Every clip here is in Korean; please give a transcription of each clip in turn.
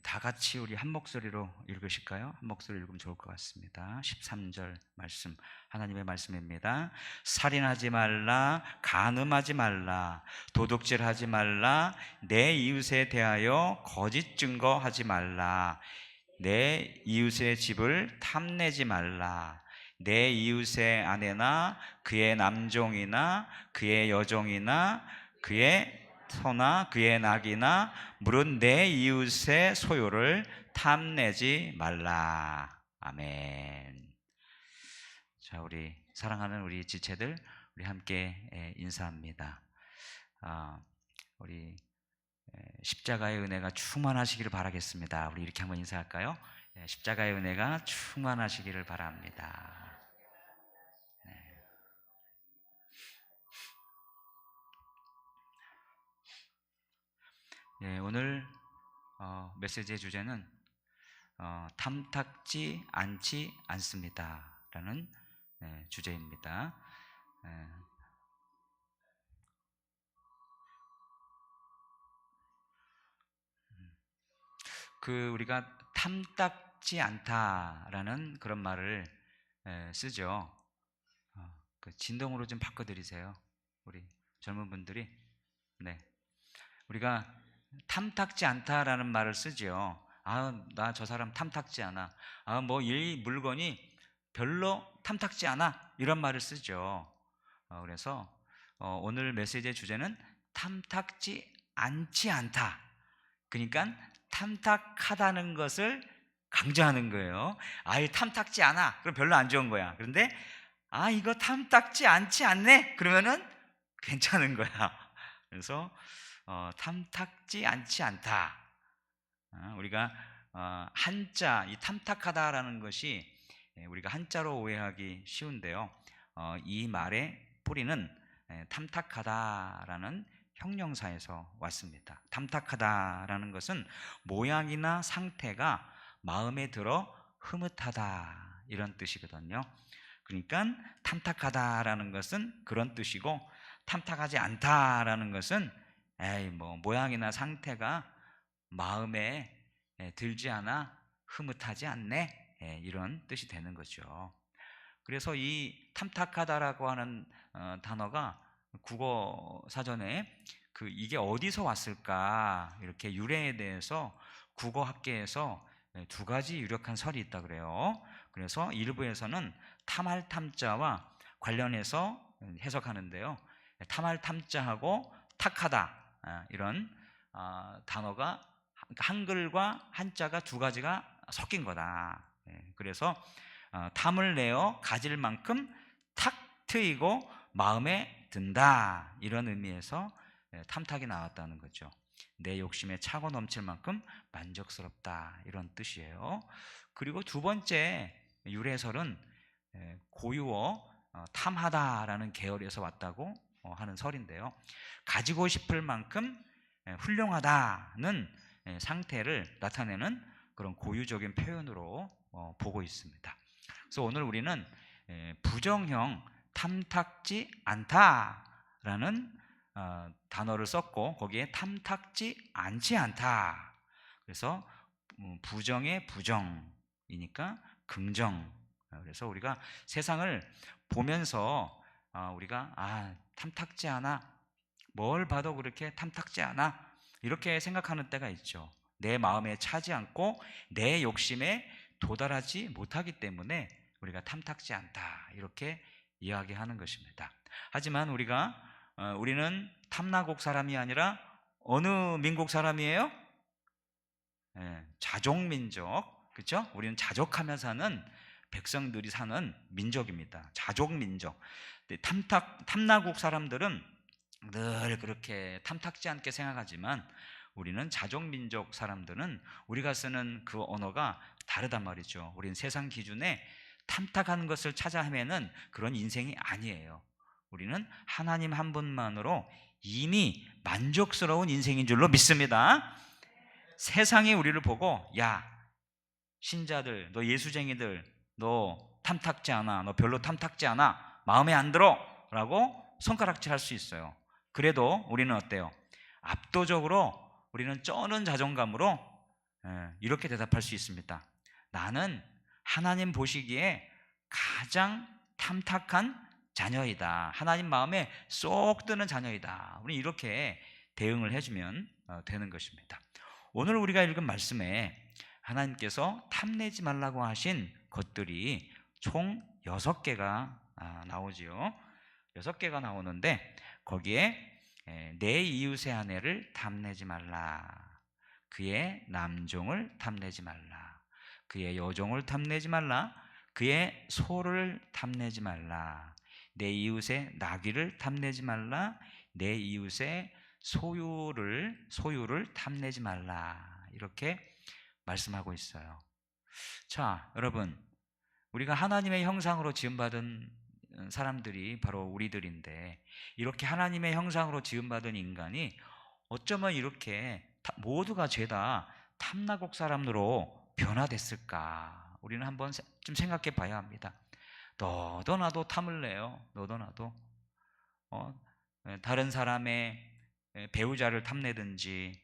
다 같이 우리 한 목소리로 읽으실까요? 한 목소리 읽으면 좋을 것 같습니다. 13절 말씀, 하나님의 말씀입니다. 살인하지 말라, 간음하지 말라, 도둑질하지 말라, 내 이웃에 대하여 거짓 증거하지 말라, 내 이웃의 집을 탐내지 말라, 내 이웃의 아내나 그의 남종이나 그의 여종이나 그의 소나 그의 낙이나 물은 내 이웃의 소유를 탐내지 말라. 아멘. 자, 우리 사랑하는 우리 지체들, 우리 함께 인사합니다. 우리 십자가의 은혜가 충만하시기를 바라겠습니다. 우리 이렇게 한번 인사할까요? 십자가의 은혜가 충만하시기를 바랍니다. 오늘 메시지의 주제는 탐탁지 않지 않습니다 라는 주제입니다. 우리가 탐탁지 않다라는 그런 말을 쓰죠. 진동으로 좀 바꿔드리세요, 우리 젊은 분들이. 네, 우리가 탐탁지 않다라는 말을 쓰죠. 나 저 사람 탐탁지 않아. 뭐 이 물건이 별로 탐탁지 않아. 이런 말을 쓰죠. 그래서 오늘 메시지의 주제는 탐탁지 않지 않다. 그러니까 탐탁하다는 것을 강조하는 거예요. 이 탐탁지 않아. 그럼 별로 안 좋은 거야. 그런데 이거 탐탁지 않지 않네. 그러면은 괜찮은 거야. 그래서 탐탁지 않지 않다. 우리가 한자, 이 탐탁하다라는 것이 우리가 한자로 오해하기 쉬운데요. 이 말의 뿌리는 탐탁하다라는 형용사에서 왔습니다. 탐탁하다라는 것은 모양이나 상태가 마음에 들어 흐뭇하다 이런 뜻이거든요. 그러니까 탐탁하다라는 것은 그런 뜻이고, 탐탁하지 않다라는 것은 뭐 모양이나 상태가 마음에 들지 않아 흐뭇하지 않네, 이런 뜻이 되는 거죠. 그래서 이 탐탁하다라고 하는 단어가 국어 사전에 이게 어디서 왔을까 이렇게 유래에 대해서 국어학계에서 두 가지 유력한 설이 있다 그래요. 그래서 일부에서는 탐할 탐자와 관련해서 해석하는데요. 탐할 탐자하고 탁하다, 이런 단어가 한글과 한자가 두 가지가 섞인 거다. 그래서 탐을 내어 가질 만큼 탁 트이고 마음에 든다, 이런 의미에서 탐탁이 나왔다는 거죠. 내 욕심에 차고 넘칠 만큼 만족스럽다, 이런 뜻이에요. 그리고 두 번째 유래설은 고유어 탐하다라는 계열에서 왔다고 하는 설인데요. 가지고 싶을 만큼 훌륭하다는 상태를 나타내는 그런 고유적인 표현으로 보고 있습니다. 그래서 오늘 우리는 부정형 탐탁지 않다라는 단어를 썼고, 거기에 탐탁지 않지 않다. 그래서 부정의 부정이니까 긍정. 그래서 우리가 세상을 보면서 우리가 탐탁지 않아, 뭘 봐도 그렇게 탐탁지 않아, 이렇게 생각하는 때가 있죠. 내 마음에 차지 않고 내 욕심에 도달하지 못하기 때문에 우리가 탐탁지 않다, 이렇게 이야기하는 것입니다. 하지만 우리는 탐나국 사람이 아니라 어느 민국 사람이에요? 자족민족. 그렇죠? 우리는 자족하며 사는 백성들이 사는 민족입니다. 자족민족. 탐나국 사람들은 늘 그렇게 탐탁지 않게 생각하지만, 우리는 자족민족 사람들은 우리가 쓰는 그 언어가 다르단 말이죠. 우리는 세상 기준에 탐탁한 것을 찾아 헤매는 그런 인생이 아니에요. 우리는 하나님 한 분만으로 이미 만족스러운 인생인 줄로 믿습니다. 세상이 우리를 보고, 야, 신자들, 너 예수쟁이들, 너 탐탁지 않아, 너 별로 탐탁지 않아, 마음에 안 들어 라고 손가락질할 수 있어요. 그래도 우리는 어때요? 압도적으로 우리는 쩌는 자존감으로 이렇게 대답할 수 있습니다. 나는 하나님 보시기에 가장 탐탁한 자녀이다. 하나님 마음에 쏙 드는 자녀이다. 우리 이렇게 대응을 해주면 되는 것입니다. 오늘 우리가 읽은 말씀에 하나님께서 탐내지 말라고 하신 것들이 총 6개가 나오지요. 6개가 나오는데 거기에 내 이웃의 아내를 탐내지 말라, 그의 남종을 탐내지 말라, 그의 여종을 탐내지 말라, 그의 소를 탐내지 말라, 내 이웃의 나귀를 탐내지 말라, 내 이웃의 소유를 탐내지 말라, 이렇게 말씀하고 있어요. 자, 여러분, 우리가 하나님의 형상으로 지음받은 사람들이 바로 우리들인데, 이렇게 하나님의 형상으로 지음받은 인간이 어쩌면 이렇게 모두가 죄다 탐나국 사람으로 변화됐을까? 우리는 한번 좀 생각해 봐야 합니다. 너도 나도 탐을 내요. 너도 나도 다른 사람의 배우자를 탐내든지,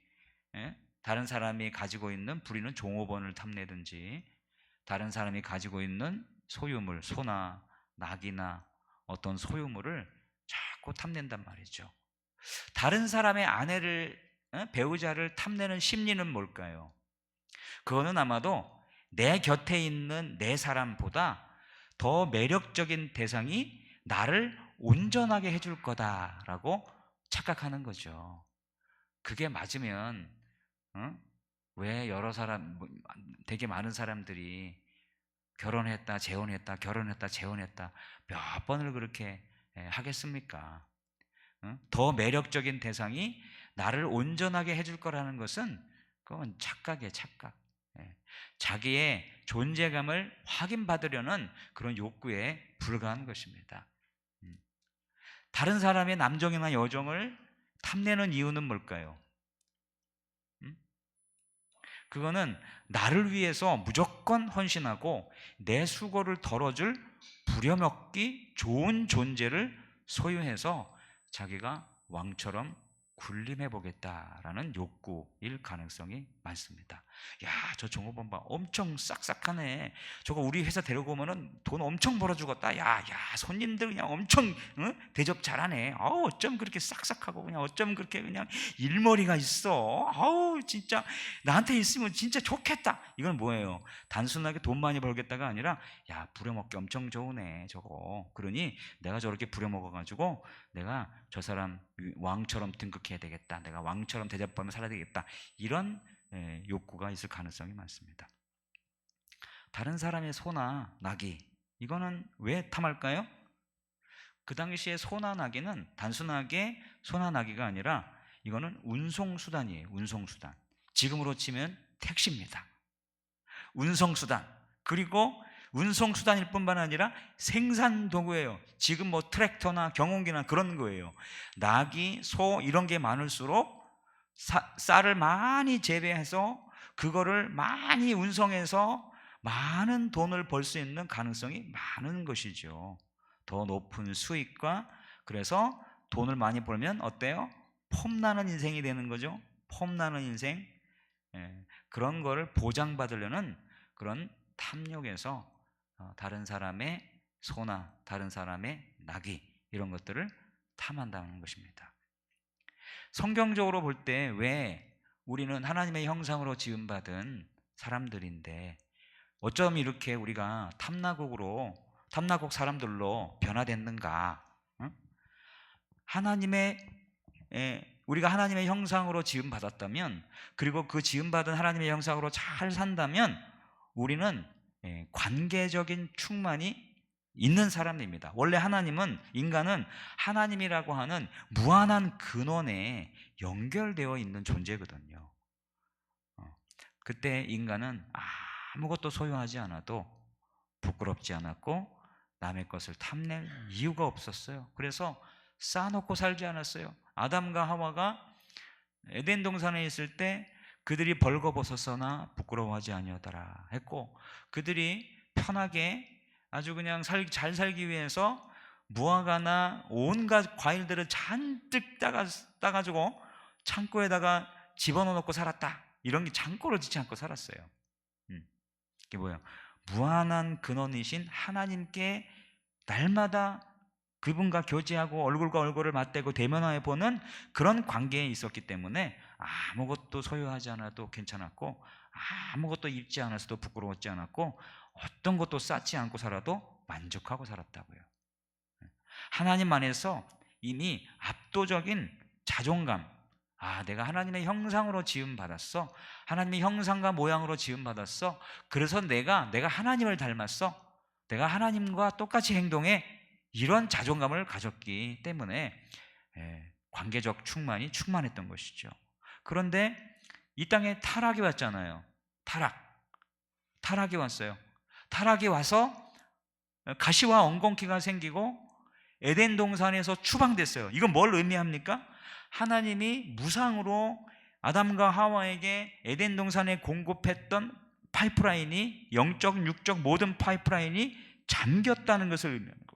다른 사람이 가지고 있는 부리는 종업원을 탐내든지, 다른 사람이 가지고 있는 소유물, 소나 낙이나 어떤 소유물을 자꾸 탐낸단 말이죠. 다른 사람의 아내를, 배우자를 탐내는 심리는 뭘까요? 그거는 아마도 내 곁에 있는 내 사람보다 더 매력적인 대상이 나를 온전하게 해줄 거다라고 착각하는 거죠. 그게 맞으면 왜 여러 사람, 되게 많은 사람들이 결혼했다 재혼했다 결혼했다 재혼했다 몇 번을 그렇게 하겠습니까? 더 매력적인 대상이 나를 온전하게 해줄 거라는 것은 그건 착각이에요. 착각. 자기의 존재감을 확인받으려는 그런 욕구에 불과한 것입니다. 다른 사람의 남종이나 여종을 탐내는 이유는 뭘까요? 그거는 나를 위해서 무조건 헌신하고 내 수고를 덜어줄 부려먹기 좋은 존재를 소유해서 자기가 왕처럼 군림해보겠다라는 욕구일 가능성이 많습니다. 야, 저 종업원 봐, 엄청 싹싹하네. 저거 우리 회사 데리고 오면은 돈 엄청 벌어주겠다. 야, 손님들 그냥 엄청 대접 잘하네. 어쩜 그렇게 싹싹하고 그냥 어쩜 그렇게 그냥 일머리가 있어. 진짜 나한테 있으면 진짜 좋겠다. 이건 뭐예요? 단순하게 돈 많이 벌겠다가 아니라, 야, 부려먹기 엄청 좋으네 저거. 그러니 내가 저렇게 부려먹어가지고 내가 저 사람 왕처럼 등극해야 되겠다, 내가 왕처럼 대접받으며 살아야 되겠다, 이런 욕구가 있을 가능성이 많습니다. 다른 사람의 소나 나귀, 이거는 왜 탐할까요? 그 당시에 소나 나귀는 단순하게 소나 나귀가 아니라 이거는 운송수단이에요. 운송수단. 지금으로 치면 택시입니다. 운송수단. 그리고 운송수단일 뿐만 아니라 생산도구예요. 지금 뭐 트랙터나 경운기나 그런 거예요. 낙이, 소 이런 게 많을수록 쌀을 많이 재배해서 그거를 많이 운송해서 많은 돈을 벌 수 있는 가능성이 많은 것이죠. 더 높은 수익과, 그래서 돈을 많이 벌면 어때요? 폼나는 인생이 되는 거죠. 폼나는 인생. 그런 거를 보장받으려는 그런 탐욕에서 다른 사람의 소나 다른 사람의 나귀, 이런 것들을 탐한다는 것입니다. 성경적으로 볼 때 왜 우리는 하나님의 형상으로 지음받은 사람들인데 어쩜 이렇게 우리가 탐나국 사람들로 변화됐는가? 우리가 하나님의 형상으로 지음받았다면, 그리고 그 지음받은 하나님의 형상으로 잘 산다면 우리는 관계적인 충만이 있는 사람입니다. 원래 인간은 하나님이라고 하는 무한한 근원에 연결되어 있는 존재거든요. 그때 인간은 아무것도 소유하지 않아도 부끄럽지 않았고 남의 것을 탐낼 이유가 없었어요. 그래서 쌓아놓고 살지 않았어요. 아담과 하와가 에덴 동산에 있을 때 그들이 벌거벗었으나 부끄러워하지 아니하더라 했고, 그들이 편하게 아주 그냥 잘 살기 위해서 무화과나 온갖 과일들을 잔뜩 따가지고 창고에다가 집어넣고 살았다. 이런 게 장꼬러지지 않고 살았어요. 이게 뭐예요? 무한한 근원이신 하나님께 날마다 그분과 교제하고 얼굴과 얼굴을 맞대고 대면하여 보는 그런 관계에 있었기 때문에 아무것도 소유하지 않아도 괜찮았고, 아무것도 입지 않았어도 부끄러웠지 않았고, 어떤 것도 쌓지 않고 살아도 만족하고 살았다고요. 하나님 안에서 이미 압도적인 자존감, 내가 하나님의 형상으로 지음받았어, 하나님의 형상과 모양으로 지음받았어, 그래서 내가 하나님을 닮았어, 내가 하나님과 똑같이 행동해, 이런 자존감을 가졌기 때문에 관계적 충만이 충만했던 것이죠. 그런데 이 땅에 타락이 왔잖아요. 타락이 왔어요. 타락이 와서 가시와 엉겅퀴가 생기고 에덴 동산에서 추방됐어요. 이건 뭘 의미합니까? 하나님이 무상으로 아담과 하와에게 에덴 동산에 공급했던 파이프라인이, 영적, 육적 모든 파이프라인이 잠겼다는 것을 의미하는 거예요.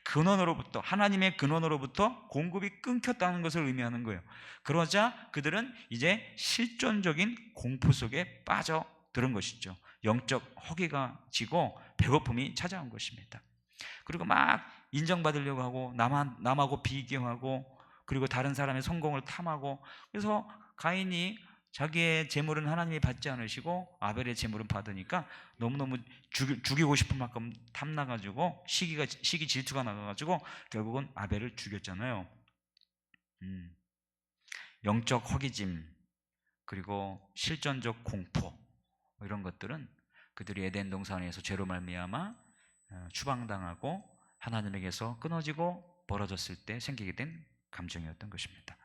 근원으로부터, 하나님의 근원으로부터 공급이 끊겼다는 것을 의미하는 거예요. 그러자 그들은 이제 실존적인 공포 속에 빠져들은 것이죠. 영적 허기가 지고 배고픔이 찾아온 것입니다. 그리고 막 인정받으려고 하고, 남하고 비교하고, 그리고 다른 사람의 성공을 탐하고, 그래서 가인이 자기의 재물은 하나님이 받지 않으시고 아벨의 재물은 받으니까 너무너무 죽이고 싶은 만큼 탐나가지고 시기 질투가 나가가지고 결국은 아벨을 죽였잖아요. 영적 허기짐, 그리고 실존적 공포, 이런 것들은 그들이 에덴 동산에서 죄로 말미암아 추방당하고 하나님에게서 끊어지고 멀어졌을 때 생기게 된 감정이었던 것입니다.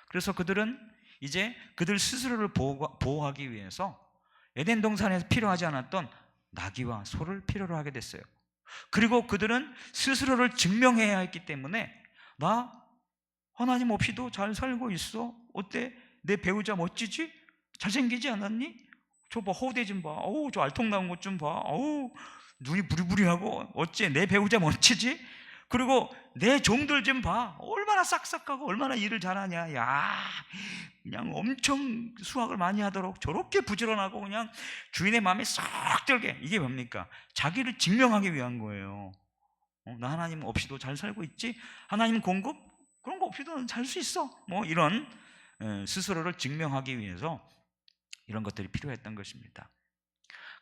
그래서 그들은 이제 그들 스스로를 보호하기 위해서 에덴 동산에서 필요하지 않았던 나귀와 소를 필요로 하게 됐어요. 그리고 그들은 스스로를 증명해야 했기 때문에, 나 하나님 없이도 잘 살고 있어. 어때? 내 배우자 멋지지? 잘생기지 않았니? 저 봐, 허우대 좀 봐. 어우, 저 알통나온 것 좀 봐. 어우, 눈이 부리부리하고 어째 내 배우자 멋지지? 그리고 내 종들 좀 봐. 얼마나 싹싹하고 얼마나 일을 잘하냐. 야, 그냥 엄청 수학을 많이 하도록 저렇게 부지런하고 그냥 주인의 마음에 쏙 들게. 이게 뭡니까? 자기를 증명하기 위한 거예요. 나 하나님 없이도 잘 살고 있지? 하나님 공급? 그런 거 없이도 살 수 있어. 뭐 이런 스스로를 증명하기 위해서 이런 것들이 필요했던 것입니다.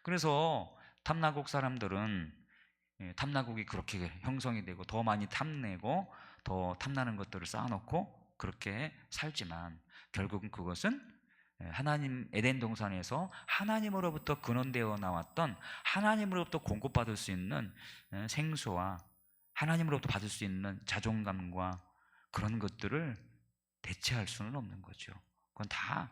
그래서 탐나국 사람들은 탐나국이 그렇게 형성이 되고 더 많이 탐내고 더 탐나는 것들을 쌓아놓고 그렇게 살지만, 결국은 그것은 하나님 에덴 동산에서 하나님으로부터 근원되어 나왔던, 하나님으로부터 공급받을 수 있는 생수와 하나님으로부터 받을 수 있는 자존감과 그런 것들을 대체할 수는 없는 거죠. 그건 다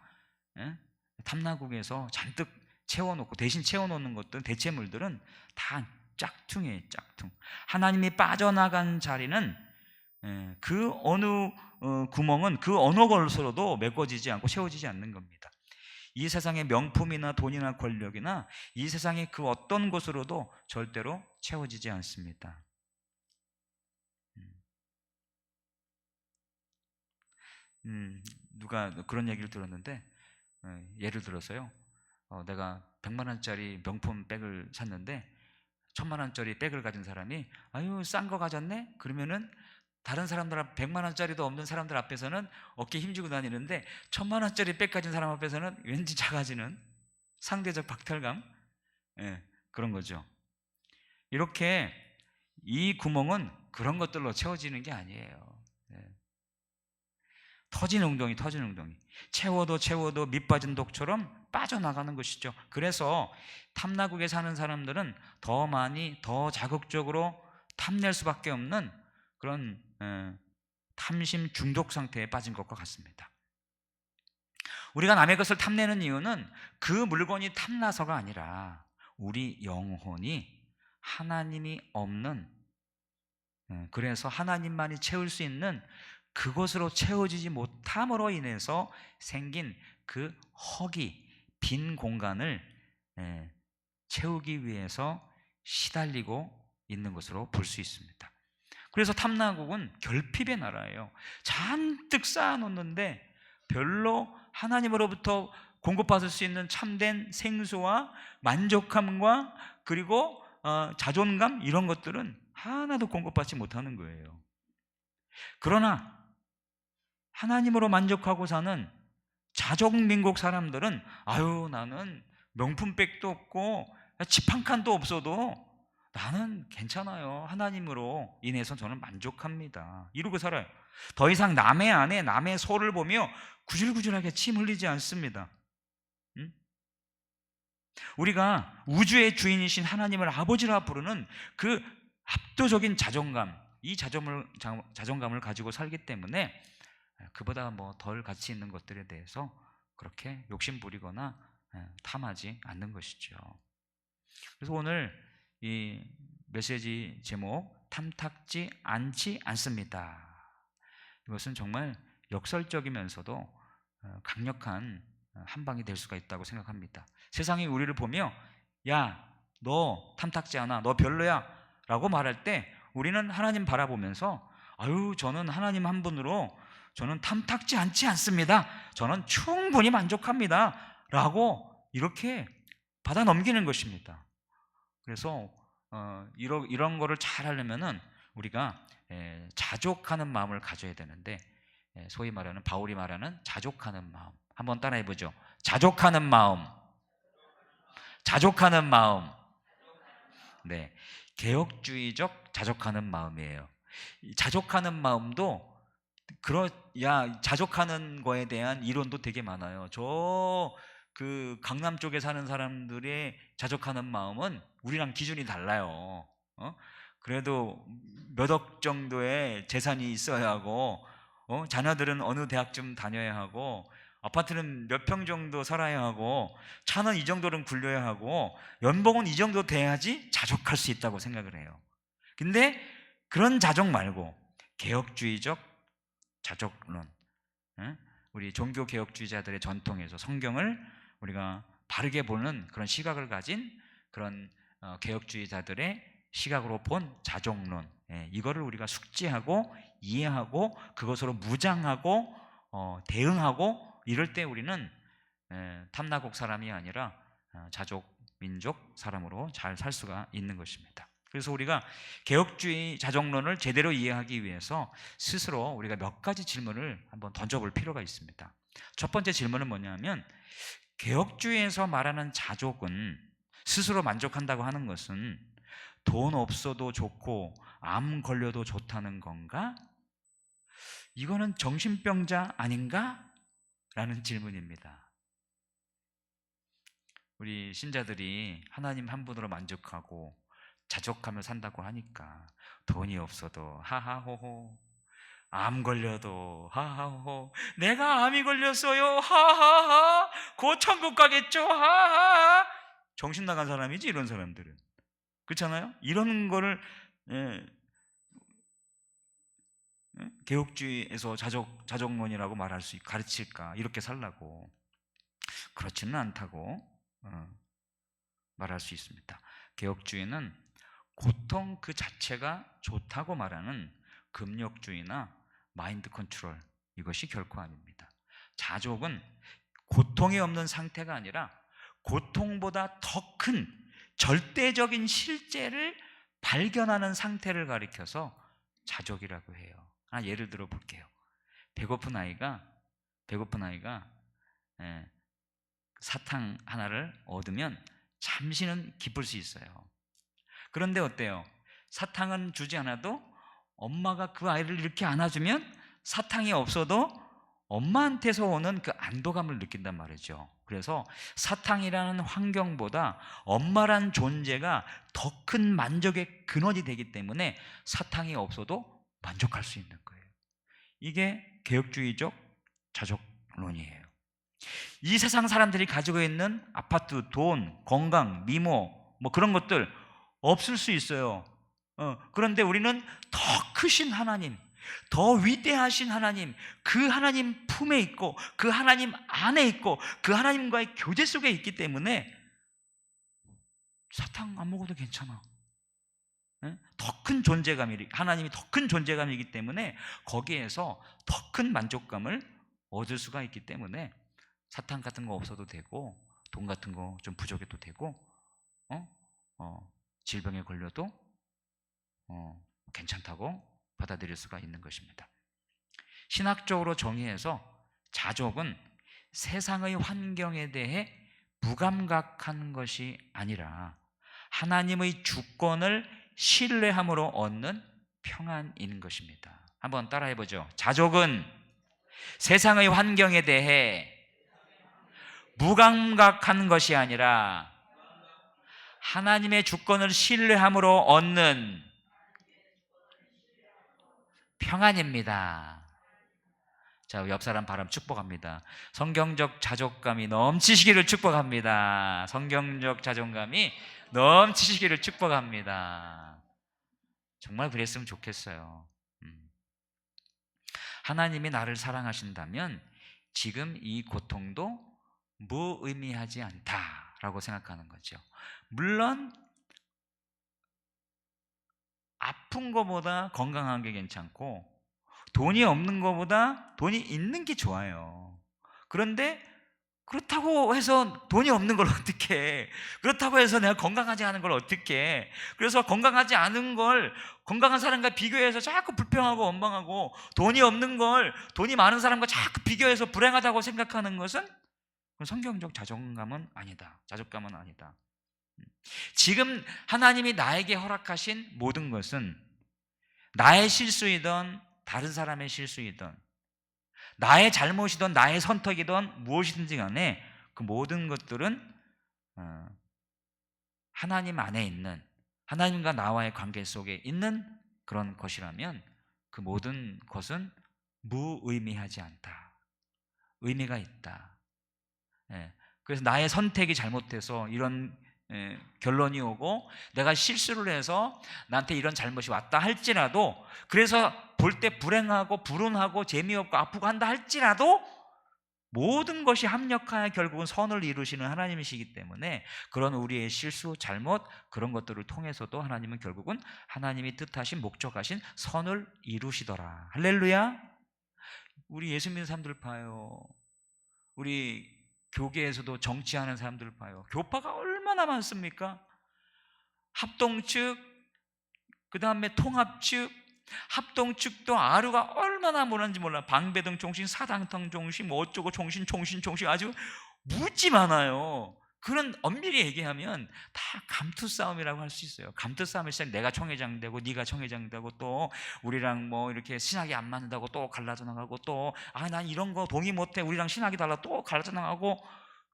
탐나국에서 잔뜩 채워놓고, 대신 채워놓는 것들은, 대체물들은 다 짝퉁이에요. 짝퉁. 하나님이 빠져나간 자리는 그 어느 구멍은 그 어느 것으로도 메꿔지지 않고 채워지지 않는 겁니다. 이 세상의 명품이나 돈이나 권력이나 이 세상의 그 어떤 것으로도 절대로 채워지지 않습니다. 누가 그런 얘기를 들었는데, 예를 들어서요, 내가 100만 원짜리 명품 백을 샀는데 1000만 원짜리 백을 가진 사람이 아유 싼 거 가졌네? 그러면은 다른 사람들, 100만 원짜리도 없는 사람들 앞에서는 어깨 힘주고 다니는데 1000만 원짜리 백 가진 사람 앞에서는 왠지 작아지는 상대적 박탈감, 그런 거죠. 이렇게 이 구멍은 그런 것들로 채워지는 게 아니에요. 터진 웅덩이 채워도 밑 빠진 독처럼 빠져나가는 것이죠. 그래서 탐나국에 사는 사람들은 더 많이, 더 자극적으로 탐낼 수밖에 없는 그런 탐심 중독 상태에 빠진 것과 같습니다. 우리가 남의 것을 탐내는 이유는 그 물건이 탐나서가 아니라 우리 영혼이 하나님이 없는, 그래서 하나님만이 채울 수 있는 그것으로 채워지지 못함으로 인해서 생긴 그 허기, 빈 공간을 채우기 위해서 시달리고 있는 것으로 볼 수 있습니다. 그래서 탐나국은 결핍의 나라예요. 잔뜩 쌓아놓는데 별로 하나님으로부터 공급받을 수 있는 참된 생수와 만족함과 그리고 자존감 이런 것들은 하나도 공급받지 못하는 거예요. 그러나 하나님으로 만족하고 사는 자족민국 사람들은 아유 나는 명품백도 없고 집 한 칸도 없어도 나는 괜찮아요. 하나님으로 인해서 저는 만족합니다. 이러고 살아요. 더 이상 남의 안에 남의 소를 보며 구질구질하게 침 흘리지 않습니다. 응? 우리가 우주의 주인이신 하나님을 아버지라 부르는 그 압도적인 자존감, 이 자존감을 가지고 살기 때문에 그보다 뭐 덜 가치 있는 것들에 대해서 그렇게 욕심 부리거나 탐하지 않는 것이죠. 그래서 오늘 이 메시지 제목 탐탁지 않지 않습니다. 이것은 정말 역설적이면서도 강력한 한방이 될 수가 있다고 생각합니다. 세상이 우리를 보며 야, 너 탐탁지 않아, 너 별로야 라고 말할 때 우리는 하나님 바라보면서 아유 저는 하나님 한 분으로 저는 탐탁지 않지 않습니다, 저는 충분히 만족합니다 라고 이렇게 받아 넘기는 것입니다. 그래서 이런 거를 잘 하려면은 우리가 자족하는 마음을 가져야 되는데, 소위 말하는 바울이 말하는 자족하는 마음 한번 따라해 보죠. 자족하는 마음. 자족하는 마음. 네, 개혁주의적 자족하는 마음이에요. 자족하는 마음도 자족하는 거에 대한 이론도 되게 많아요. 그 강남 쪽에 사는 사람들의 자족하는 마음은 우리랑 기준이 달라요. 그래도 몇 억 정도의 재산이 있어야 하고, 자녀들은 어느 대학쯤 다녀야 하고, 아파트는 몇 평 정도 살아야 하고, 차는 이 정도는 굴려야 하고, 연봉은 이 정도 돼야지 자족할 수 있다고 생각을 해요. 근데 그런 자족 말고 개혁주의적 자족론, 우리 종교개혁주의자들의 전통에서 성경을 우리가 바르게 보는 그런 시각을 가진 그런 개혁주의자들의 시각으로 본 자족론, 이거를 우리가 숙지하고 이해하고 그것으로 무장하고 대응하고 이럴 때 우리는 탐나국 사람이 아니라 자족민족 사람으로 잘 살 수가 있는 것입니다. 그래서 우리가 개혁주의 자족론을 제대로 이해하기 위해서 스스로 우리가 몇 가지 질문을 한번 던져볼 필요가 있습니다. 첫 번째 질문은 뭐냐면, 개혁주의에서 말하는 자족은, 스스로 만족한다고 하는 것은 돈 없어도 좋고 암 걸려도 좋다는 건가? 이거는 정신병자 아닌가? 라는 질문입니다. 우리 신자들이 하나님 한 분으로 만족하고 자족하며 산다고 하니까 돈이 없어도 하하호호, 암 걸려도 하하호호, 내가 암이 걸렸어요 하하하, 곧 천국 가겠죠 하하하, 정신 나간 사람이지 이런 사람들은. 그렇잖아요? 이런 거를 개혁주의에서 자족론이라고 가르칠까, 이렇게 살라고. 그렇지는 않다고 말할 수 있습니다. 개혁주의는 고통 그 자체가 좋다고 말하는 금욕주의나 마인드 컨트롤, 이것이 결코 아닙니다. 자족은 고통이 없는 상태가 아니라 고통보다 더 큰 절대적인 실제를 발견하는 상태를 가리켜서 자족이라고 해요. 예를 들어 볼게요. 배고픈 아이가 사탕 하나를 얻으면 잠시는 기쁠 수 있어요. 그런데 어때요? 사탕은 주지 않아도 엄마가 그 아이를 이렇게 안아주면 사탕이 없어도 엄마한테서 오는 그 안도감을 느낀단 말이죠. 그래서 사탕이라는 환경보다 엄마란 존재가 더 큰 만족의 근원이 되기 때문에 사탕이 없어도 만족할 수 있는 거예요. 이게 개혁주의적 자족론이에요. 이 세상 사람들이 가지고 있는 아파트, 돈, 건강, 미모, 뭐 그런 것들 없을 수 있어요. 그런데 우리는 더 크신 하나님, 더 위대하신 하나님, 그 하나님 품에 있고 그 하나님 안에 있고 그 하나님과의 교제 속에 있기 때문에 사탕 안 먹어도 괜찮아. 더 큰 존재감이, 하나님이 더 큰 존재감이기 때문에 거기에서 더 큰 만족감을 얻을 수가 있기 때문에 사탕 같은 거 없어도 되고, 돈 같은 거 좀 부족해도 되고, 질병에 걸려도 괜찮다고 받아들일 수가 있는 것입니다. 신학적으로 정의해서 자족은 세상의 환경에 대해 무감각한 것이 아니라 하나님의 주권을 신뢰함으로 얻는 평안인 것입니다. 한번 따라해보죠. 자족은 세상의 환경에 대해 무감각한 것이 아니라 하나님의 주권을 신뢰함으로 얻는 평안입니다. 자, 옆 사람 바람 축복합니다. 성경적 자족감이 넘치시기를 축복합니다. 성경적 자존감이 넘치시기를 축복합니다. 정말 그랬으면 좋겠어요. 하나님이 나를 사랑하신다면 지금 이 고통도 무의미하지 않다라고 생각하는 거죠. 물론 아픈 것보다 건강한 게 괜찮고 돈이 없는 것보다 돈이 있는 게 좋아요. 그런데 그렇다고 해서 돈이 없는 걸 어떻게 해? 그렇다고 해서 내가 건강하지 않은 걸 어떻게 해? 그래서 건강하지 않은 걸 건강한 사람과 비교해서 자꾸 불평하고 원망하고, 돈이 없는 걸 돈이 많은 사람과 자꾸 비교해서 불행하다고 생각하는 것은 성경적 자존감은 아니다. 자족감은 아니다. 지금 하나님이 나에게 허락하신 모든 것은 나의 실수이든 다른 사람의 실수이든 나의 잘못이든 나의 선택이든 무엇이든지 간에 그 모든 것들은 하나님 안에 있는, 하나님과 나와의 관계 속에 있는 그런 것이라면 그 모든 것은 무의미하지 않다. 의미가 있다. 그래서 나의 선택이 잘못돼서 이런 결론이 오고 내가 실수를 해서 나한테 이런 잘못이 왔다 할지라도, 그래서 볼 때 불행하고 불운하고 재미없고 아프고 한다 할지라도 모든 것이 합력하여 결국은 선을 이루시는 하나님이시기 때문에 그런 우리의 실수, 잘못, 그런 것들을 통해서도 하나님은 결국은 하나님이 뜻하신, 목적하신 선을 이루시더라. 할렐루야. 우리 예수 믿는 사람들 봐요. 우리 교계에서도 정치하는 사람들 봐요. 교파가 얼마나 많습니까? 합동 측, 그 다음에 통합 측, 합동 측도 아루가 얼마나 많은지 몰라. 방배동 종신, 사당탕 종신, 뭐 어쩌고 종신, 아주 무지 많아요. 그런 엄밀히 얘기하면 다 감투 싸움이라고 할 수 있어요. 감투 싸움을 시작, 내가 총회장 되고 네가 총회장 되고 또 우리랑 뭐 이렇게 신학이 안 맞는다고 또 갈라져 나가고, 또 난 이런 거 동의 못해, 우리랑 신학이 달라, 또 갈라져 나가고,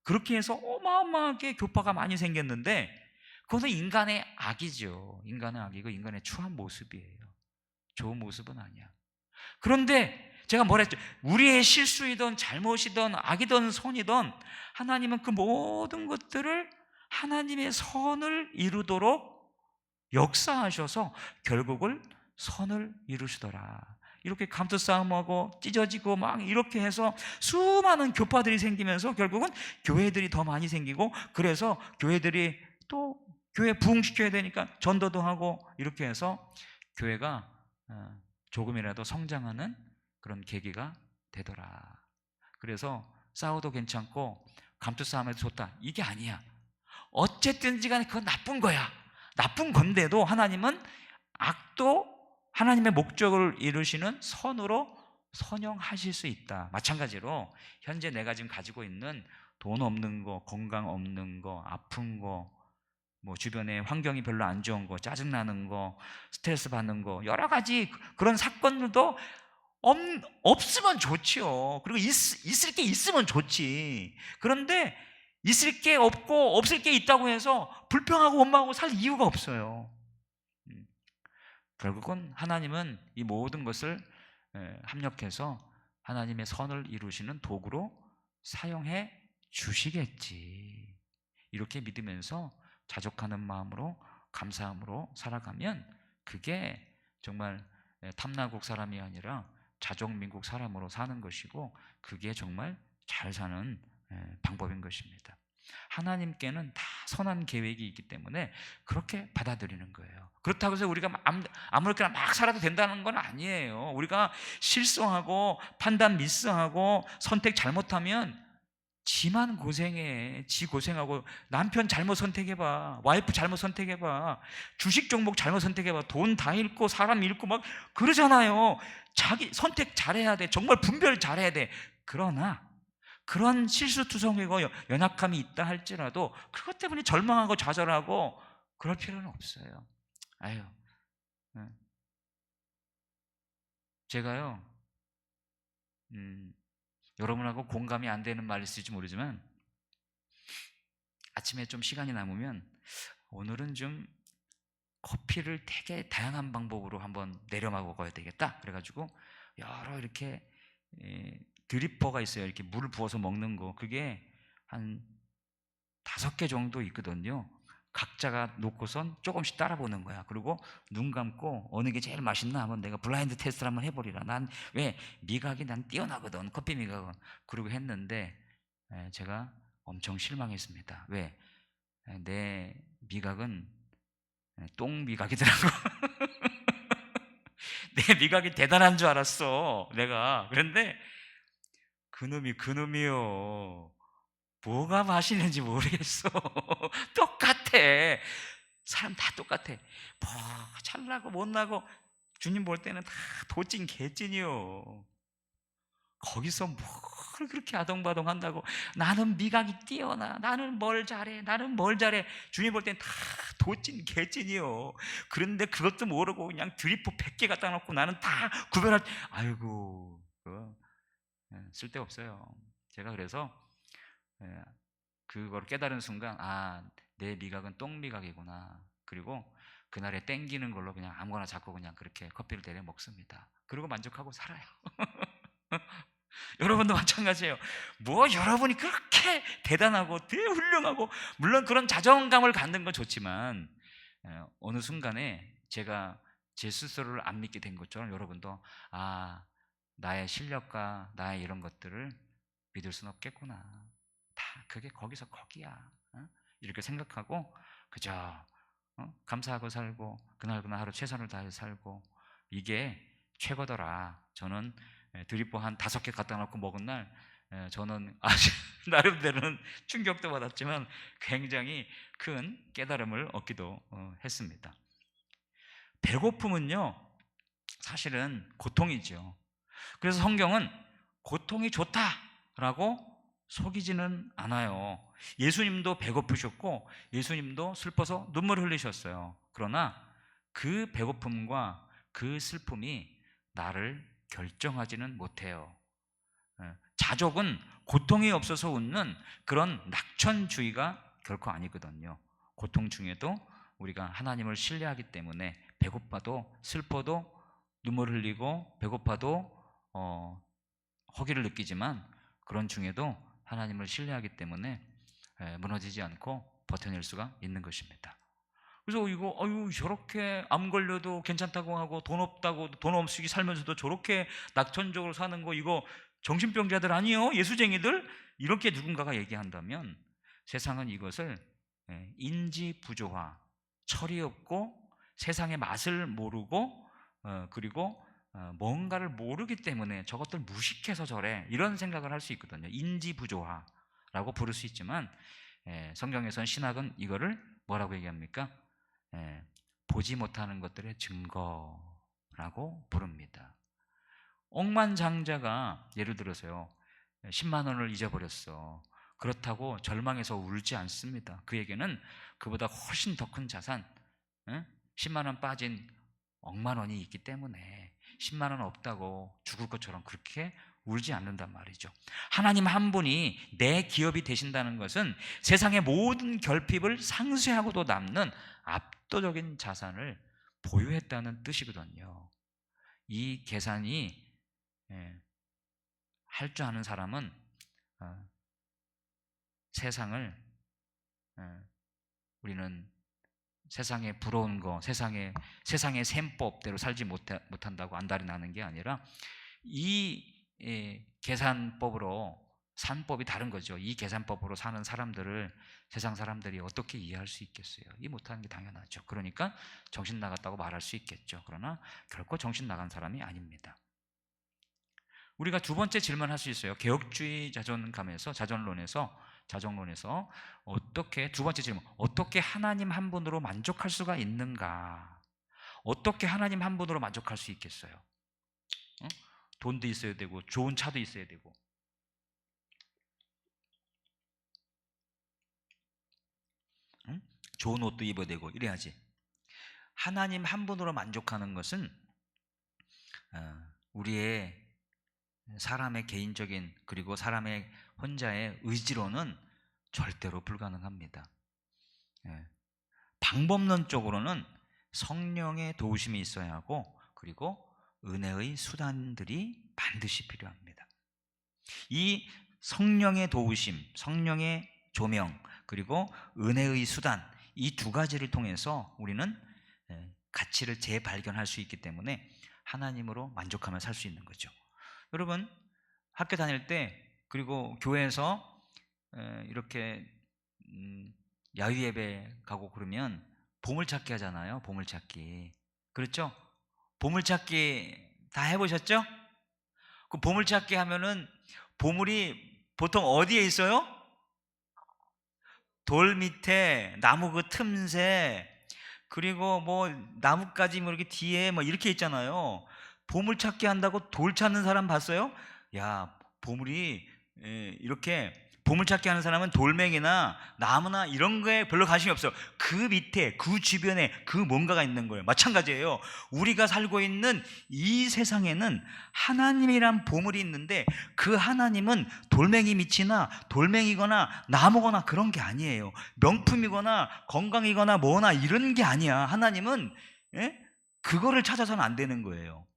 그렇게 해서 어마어마하게 교파가 많이 생겼는데 그것은 인간의 악이죠. 인간의 악이고 인간의 추한 모습이에요. 좋은 모습은 아니야. 그런데 제가 뭐라 했죠? 우리의 실수이든 잘못이든 악이든 선이든 하나님은 그 모든 것들을 하나님의 선을 이루도록 역사하셔서 결국을 선을 이루시더라. 이렇게 감투싸움하고 찢어지고 막 이렇게 해서 수많은 교파들이 생기면서 결국은 교회들이 더 많이 생기고, 그래서 교회들이 또 교회 부흥시켜야 되니까 전도도 하고, 이렇게 해서 교회가 조금이라도 성장하는 그런 계기가 되더라. 그래서 싸워도 괜찮고 감투싸움해도 좋다, 이게 아니야. 어쨌든지 간에 그건 나쁜 거야. 나쁜 건데도 하나님은 악도 하나님의 목적을 이루시는 선으로 선용하실 수 있다. 마찬가지로 현재 내가 지금 가지고 있는 돈 없는 거, 건강 없는 거, 아픈 거, 뭐 주변에 환경이 별로 안 좋은 거, 짜증나는 거, 스트레스 받는 거, 여러 가지 그런 사건들도 없으면 좋지요. 그리고 있을 게 있으면 좋지. 그런데 있을 게 없고 없을 게 있다고 해서 불평하고 원망하고 살 이유가 없어요. 결국은 하나님은 이 모든 것을 합력해서 하나님의 선을 이루시는 도구로 사용해 주시겠지. 이렇게 믿으면서 자족하는 마음으로, 감사함으로 살아가면 그게 정말 탐나국 사람이 아니라 자족민국 사람으로 사는 것이고, 그게 정말 잘 사는 방법인 것입니다. 하나님께는 다 선한 계획이 있기 때문에 그렇게 받아들이는 거예요. 그렇다고 해서 우리가 아무렇게나 막 살아도 된다는 건 아니에요. 우리가 실수하고 판단 미스하고 선택 잘못하면 지만 고생해. 지 고생하고 남편 잘못 선택해봐. 와이프 잘못 선택해봐. 주식 종목 잘못 선택해봐. 돈 다 잃고 사람 잃고 막 그러잖아요. 자기 선택 잘해야 돼. 정말 분별 잘해야 돼. 그러나 그런 실수투성이고 연약함이 있다 할지라도 그것 때문에 절망하고 좌절하고 그럴 필요는 없어요. 아유, 제가요, 여러분하고 공감이 안 되는 말이 있을지 모르지만 아침에 좀 시간이 남으면 오늘은 좀 커피를 되게 다양한 방법으로 한번 내려 먹어야 되겠다. 그래가지고 여러 이렇게 드리퍼가 있어요. 이렇게 물을 부어서 먹는 거. 그게 한 5개 정도 있거든요. 각자가 놓고선 조금씩 따라보는 거야. 그리고 눈 감고 어느 게 제일 맛있나 한번 내가 블라인드 테스트를 한번 해버리라. 난 왜 미각이 난 뛰어나거든. 커피 미각은. 그러고 했는데 제가 엄청 실망했습니다. 왜? 내 미각은 똥 미각이더라고. 내 미각이 대단한 줄 알았어. 내가. 그런데 그놈이요. 뭐가 맛있는지 모르겠어. 똑같아. 사람 다 똑같아. 뭐 잘나고 못나고 주님 볼 때는 다 도찐 개찐이요. 거기서 뭘 그렇게 아동바동 한다고. 나는 미각이 뛰어나. 나는 뭘 잘해. 나는 뭘 잘해. 주님 볼 때는 다 도찐 개찐이요. 그런데 그것도 모르고 그냥 드리퍼 100개 갖다 놓고 나는 다 구별할. 아이고, 쓸데없어요. 제가 그래서 그걸 깨달은 순간 내 미각은 똥 미각이구나. 그리고 그날에 땡기는 걸로 그냥 아무거나 잡고 그냥 그렇게 커피를 내려 먹습니다. 그리고 만족하고 살아요. 여러분도 마찬가지예요. 뭐 여러분이 그렇게 대단하고 되게 훌륭하고 물론 그런 자존감을 갖는 건 좋지만 어느 순간에 제가 제 스스로를 안 믿게 된 것처럼 여러분도 나의 실력과 나의 이런 것들을 믿을 수는 없겠구나. 다 그게 거기서 거기야. 이렇게 생각하고 그저 감사하고 살고 그날그날 하루 최선을 다해 살고 이게 최고더라. 저는 드리퍼 한 5개 갖다 놓고 먹은 날 저는 아주 나름대로는 충격도 받았지만 굉장히 큰 깨달음을 얻기도 했습니다. 배고픔은요 사실은 고통이죠. 그래서 성경은 고통이 좋다라고 속이지는 않아요. 예수님도 배고프셨고 예수님도 슬퍼서 눈물 흘리셨어요. 그러나 그 배고픔과 그 슬픔이 나를 결정하지는 못해요. 자족은 고통이 없어서 웃는 그런 낙천주의가 결코 아니거든요. 고통 중에도 우리가 하나님을 신뢰하기 때문에 배고파도 슬퍼도 눈물 흘리고 배고파도 허기를 느끼지만 그런 중에도 하나님을 신뢰하기 때문에 무너지지 않고 버텨낼 수가 있는 것입니다. 그래서 이거 저렇게 암 걸려도 괜찮다고 하고 돈 없다고 돈 없이 살면서도 저렇게 낙천적으로 사는 거 이거 정신병자들 아니요? 예수쟁이들? 이렇게 누군가가 얘기한다면 세상은 이것을 인지 부조화, 철이 없고 세상의 맛을 모르고 그리고 뭔가를 모르기 때문에 저것들 무식해서 저래 이런 생각을 할 수 있거든요. 인지 부조화라고 부를 수 있지만 성경에서는 신학은 이거를 뭐라고 얘기합니까? 보지 못하는 것들의 증거라고 부릅니다. 억만장자가 예를 들어서요 10만 원을 잊어버렸어. 그렇다고 절망해서 울지 않습니다. 그에게는 그보다 훨씬 더 큰 자산 10만 원 빠진 억만 원이 있기 때문에 10만 원 없다고 죽을 것처럼 그렇게 울지 않는단 말이죠. 하나님 한 분이 내 기업이 되신다는 것은 세상의 모든 결핍을 상쇄하고도 남는 압도적인 자산을 보유했다는 뜻이거든요. 이 계산이 할 줄 아는 사람은 세상을 우리는 세상에 부러운 거, 세상의 셈법대로 살지 못한다고 안달이 나는 게 아니라 이 계산법으로 산법이 다른 거죠. 이 계산법으로 사는 사람들을 세상 사람들이 어떻게 이해할 수 있겠어요? 이 못하는 게 당연하죠. 그러니까 정신 나갔다고 말할 수 있겠죠. 그러나 결코 정신 나간 사람이 아닙니다. 우리가 두 번째 질문할 수 있어요. 개혁주의 자정론에서 어떻게, 두 번째 질문, 어떻게 하나님 한 분으로 만족할 수가 있는가? 어떻게 하나님 한 분으로 만족할 수 있겠어요? 어? 돈도 있어야 되고 좋은 차도 있어야 되고, 응? 좋은 옷도 입어야 되고 이래야지. 하나님 한 분으로 만족하는 것은 우리의 사람의 개인적인, 그리고 사람의 혼자의 의지로는 절대로 불가능합니다. 방법론적으로는 성령의 도우심이 있어야 하고, 그리고 은혜의 수단들이 반드시 필요합니다. 이 성령의 도우심, 성령의 조명, 그리고 은혜의 수단, 이 두 가지를 통해서 우리는 가치를 재발견할 수 있기 때문에 하나님으로 만족하며 살 수 있는 거죠. 여러분, 학교 다닐 때, 그리고 교회에서 이렇게 야유 예배 가고 그러면 보물찾기 하잖아요. 보물찾기. 그렇죠? 보물찾기 다 해보셨죠? 그 보물찾기 하면은 보물이 보통 어디에 있어요? 돌 밑에, 나무 그 틈새, 그리고 뭐 나뭇가지 뭐 이렇게 뒤에 뭐 이렇게 있잖아요. 보물찾기 한다고 돌 찾는 사람 봤어요? 야, 보물이 이렇게 보물찾기 하는 사람은 돌멩이나 나무나 이런 거에 별로 관심이 없어요. 그 밑에, 그 주변에 그 뭔가가 있는 거예요. 마찬가지예요. 우리가 살고 있는 이 세상에는 하나님이란 보물이 있는데, 그 하나님은 돌멩이 밑이나 돌멩이거나 나무거나 그런 게 아니에요. 명품이거나 건강이거나 뭐나 이런 게 아니야. 하나님은 그거를 찾아서는 안 되는 거예요.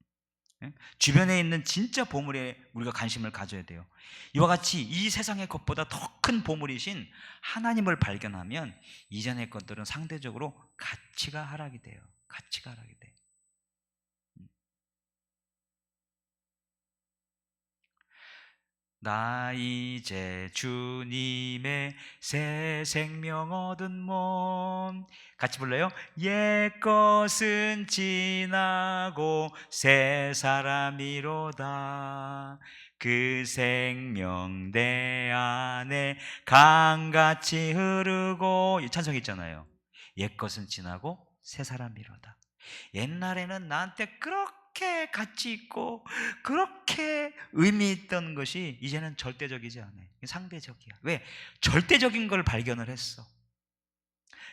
주변에 있는 진짜 보물에 우리가 관심을 가져야 돼요. 이와 같이 이 세상의 것보다 더 큰 보물이신 하나님을 발견하면 이전의 것들은 상대적으로 가치가 하락이 돼요. 가치가 하락이 돼. 나 이제 주님의 새 생명 얻은 몸, 같이 불러요. 옛것은 지나고 새 사람이로다. 그 생명 내 안에 강같이 흐르고, 이 찬송 있잖아요. 옛것은 지나고 새 사람이로다. 옛날에는 나한테 그렇게 가치 있고 그렇게 의미 있던 것이 이제는 절대적이지 않아요. 상대적이야. 왜? 절대적인 걸 발견을 했어.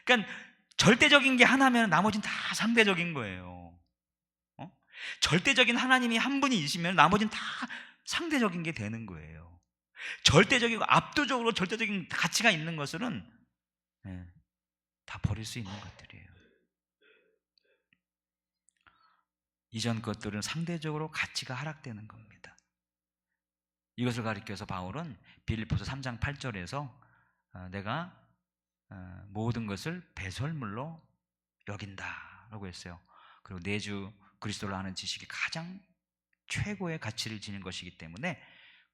그러니까 절대적인 게 하나면 나머지는 다 상대적인 거예요. 절대적인 하나님이 한 분이 있으면 나머지는 다 상대적인 게 되는 거예요. 절대적이고 압도적으로 절대적인 가치가 있는 것은 다 버릴 수 있는 것들이에요. 이전 것들은 상대적으로 가치가 하락되는 겁니다. 이것을 가리켜서 바울은 빌립보서 3장 8절에서 내가 모든 것을 배설물로 여긴다라고 했어요. 그리고 내주 그리스도를 아는 지식이 가장 최고의 가치를 지닌 것이기 때문에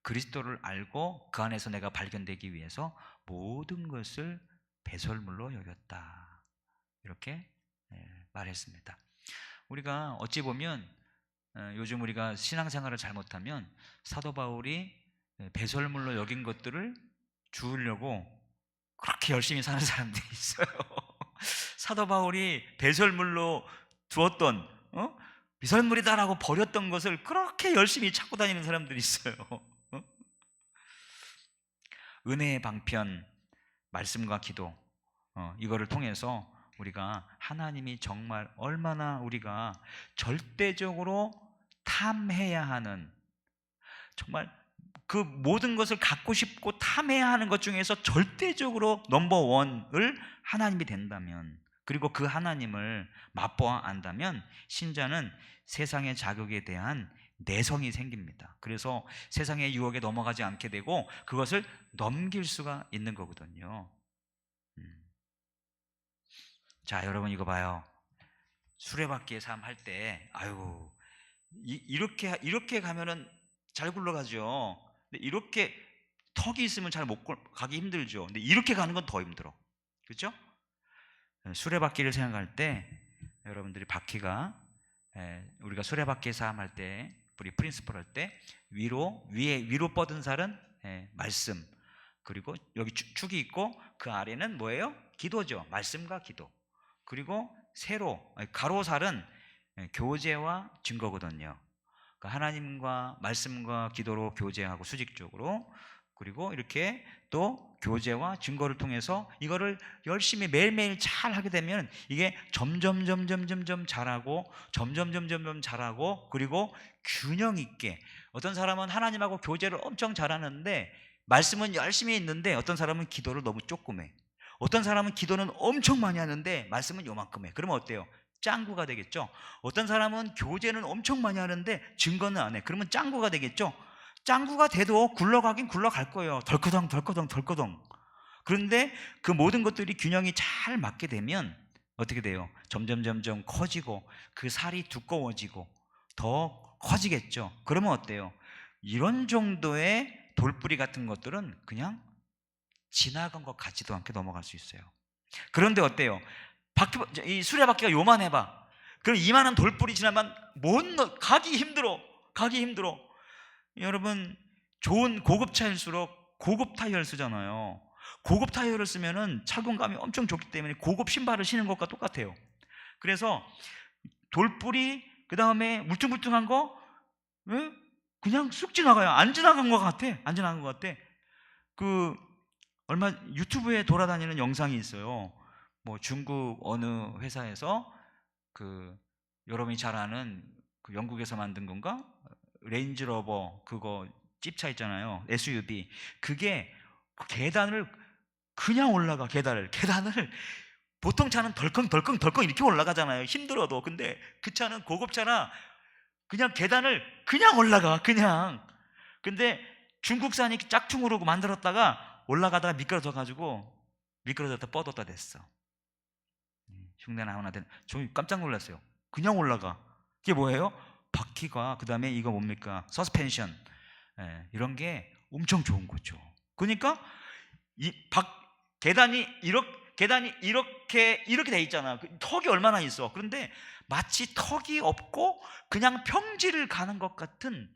그리스도를 알고 그 안에서 내가 발견되기 위해서 모든 것을 배설물로 여겼다, 이렇게 말했습니다. 우리가 어찌 보면 요즘 우리가 신앙생활을 잘못하면 사도 바울이 배설물로 여긴 것들을 주우려고 그렇게 열심히 사는 사람들이 있어요. 사도 바울이 배설물로 두었던 배설물이다라고 버렸던 것을 그렇게 열심히 찾고 다니는 사람들이 있어요. 은혜의 방편, 말씀과 기도, 이거를 통해서 우리가 하나님이 정말 얼마나 우리가 절대적으로 탐해야 하는, 정말 그 모든 것을 갖고 싶고 탐해야 하는 것 중에서 절대적으로 넘버원을 하나님이 된다면, 그리고 그 하나님을 맛보아 안다면 신자는 세상의 자극에 대한 내성이 생깁니다. 그래서 세상의 유혹에 넘어가지 않게 되고 그것을 넘길 수가 있는 거거든요. 자, 여러분 이거 봐요. 수레바퀴의 삶 할 때, 아유, 이렇게 가면은 잘 굴러가죠. 근데 이렇게 턱이 있으면 잘 못 가기 힘들죠. 근데 이렇게 가는 건 더 힘들어. 그렇죠? 수레바퀴를 생각할 때 여러분들이 바퀴가, 우리가 수레바퀴 싸움 할 때 돌뿌리 프린스플 할 때 위로 뻗은 살은 말씀, 그리고 여기 축이 있고 그 아래는 뭐예요? 기도죠. 말씀과 기도. 그리고 가로살은 교제와 증거거든요. 그러니까 하나님과 말씀과 기도로 교제하고 수직적으로, 그리고 이렇게 또 교제와 증거를 통해서 이거를 열심히 매일매일 잘 하게 되면 이게 점점 잘하고, 그리고 균형 있게, 어떤 사람은 하나님하고 교제를 엄청 잘하는데 말씀은 열심히 있는데 어떤 사람은 기도를 너무 조금 해. 어떤 사람은 기도는 엄청 많이 하는데 말씀은 요만큼 해. 그러면 어때요? 짱구가 되겠죠. 어떤 사람은 교제는 엄청 많이 하는데 증거는 안 해. 그러면 짱구가 되겠죠. 짱구가 돼도 굴러가긴 굴러갈 거예요. 덜커덩. 그런데 그 모든 것들이 균형이 잘 맞게 되면 어떻게 돼요? 점점 커지고 그 살이 두꺼워지고 더 커지겠죠. 그러면 어때요? 이런 정도의 돌뿌리 같은 것들은 그냥 지나간 것 같지도 않게 넘어갈 수 있어요. 그런데 어때요? 이 수레바퀴가 요만해봐. 그럼 이만한 돌뿌리 지나면 가기 힘들어. 여러분, 좋은 고급 차일수록 고급 타이어를 쓰잖아요. 고급 타이어를 쓰면은 착용감이 엄청 좋기 때문에 고급 신발을 신는 것과 똑같아요. 그래서 돌뿌리, 그 다음에 울퉁불퉁한 거 그냥 쑥 지나가요. 안 지나간 것 같아. 그 얼마 유튜브에 돌아다니는 영상이 있어요. 뭐 중국 어느 회사에서 그 여러분이 잘 아는 그 영국에서 만든 건가? 레인지로버 그거 찝차 있잖아요. SUV. 그게 계단을 그냥 올라가. 계단을 보통 차는 덜컹 이렇게 올라가잖아요. 힘들어도. 근데 그 차는 고급차라 그냥 계단을 그냥 올라가. 근데 중국산이 짝퉁으로 만들었다가 올라가다가 미끄러졌다 뻗었다 됐어. 흉내 나거나 저 깜짝 놀랐어요. 그냥 올라가. 이게 뭐예요? 바퀴가, 그 다음에 이거 뭡니까? 서스펜션. 이런 게 엄청 좋은 거죠. 그러니까 계단이 이렇게 돼 있잖아. 턱이 얼마나 있어. 그런데 마치 턱이 없고 그냥 평지를 가는 것 같은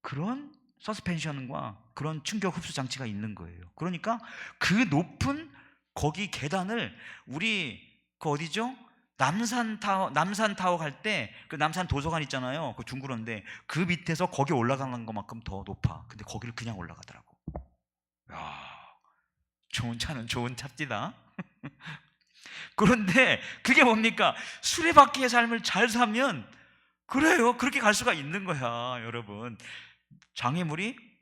그런 서스펜션과 그런 충격 흡수 장치가 있는 거예요. 그러니까 그 높은 거기 계단을 우리 그 어디죠? 남산타워 갈 때 그 남산 도서관 있잖아요. 그 둥그런데 그 밑에서 거기 올라가는 것만큼 더 높아. 근데 거기를 그냥 올라가더라고. 야, 좋은 차는 좋은 차입니다. 그런데 그게 뭡니까? 수레바퀴의 삶을 잘 사면 그래요. 그렇게 갈 수가 있는 거야, 여러분.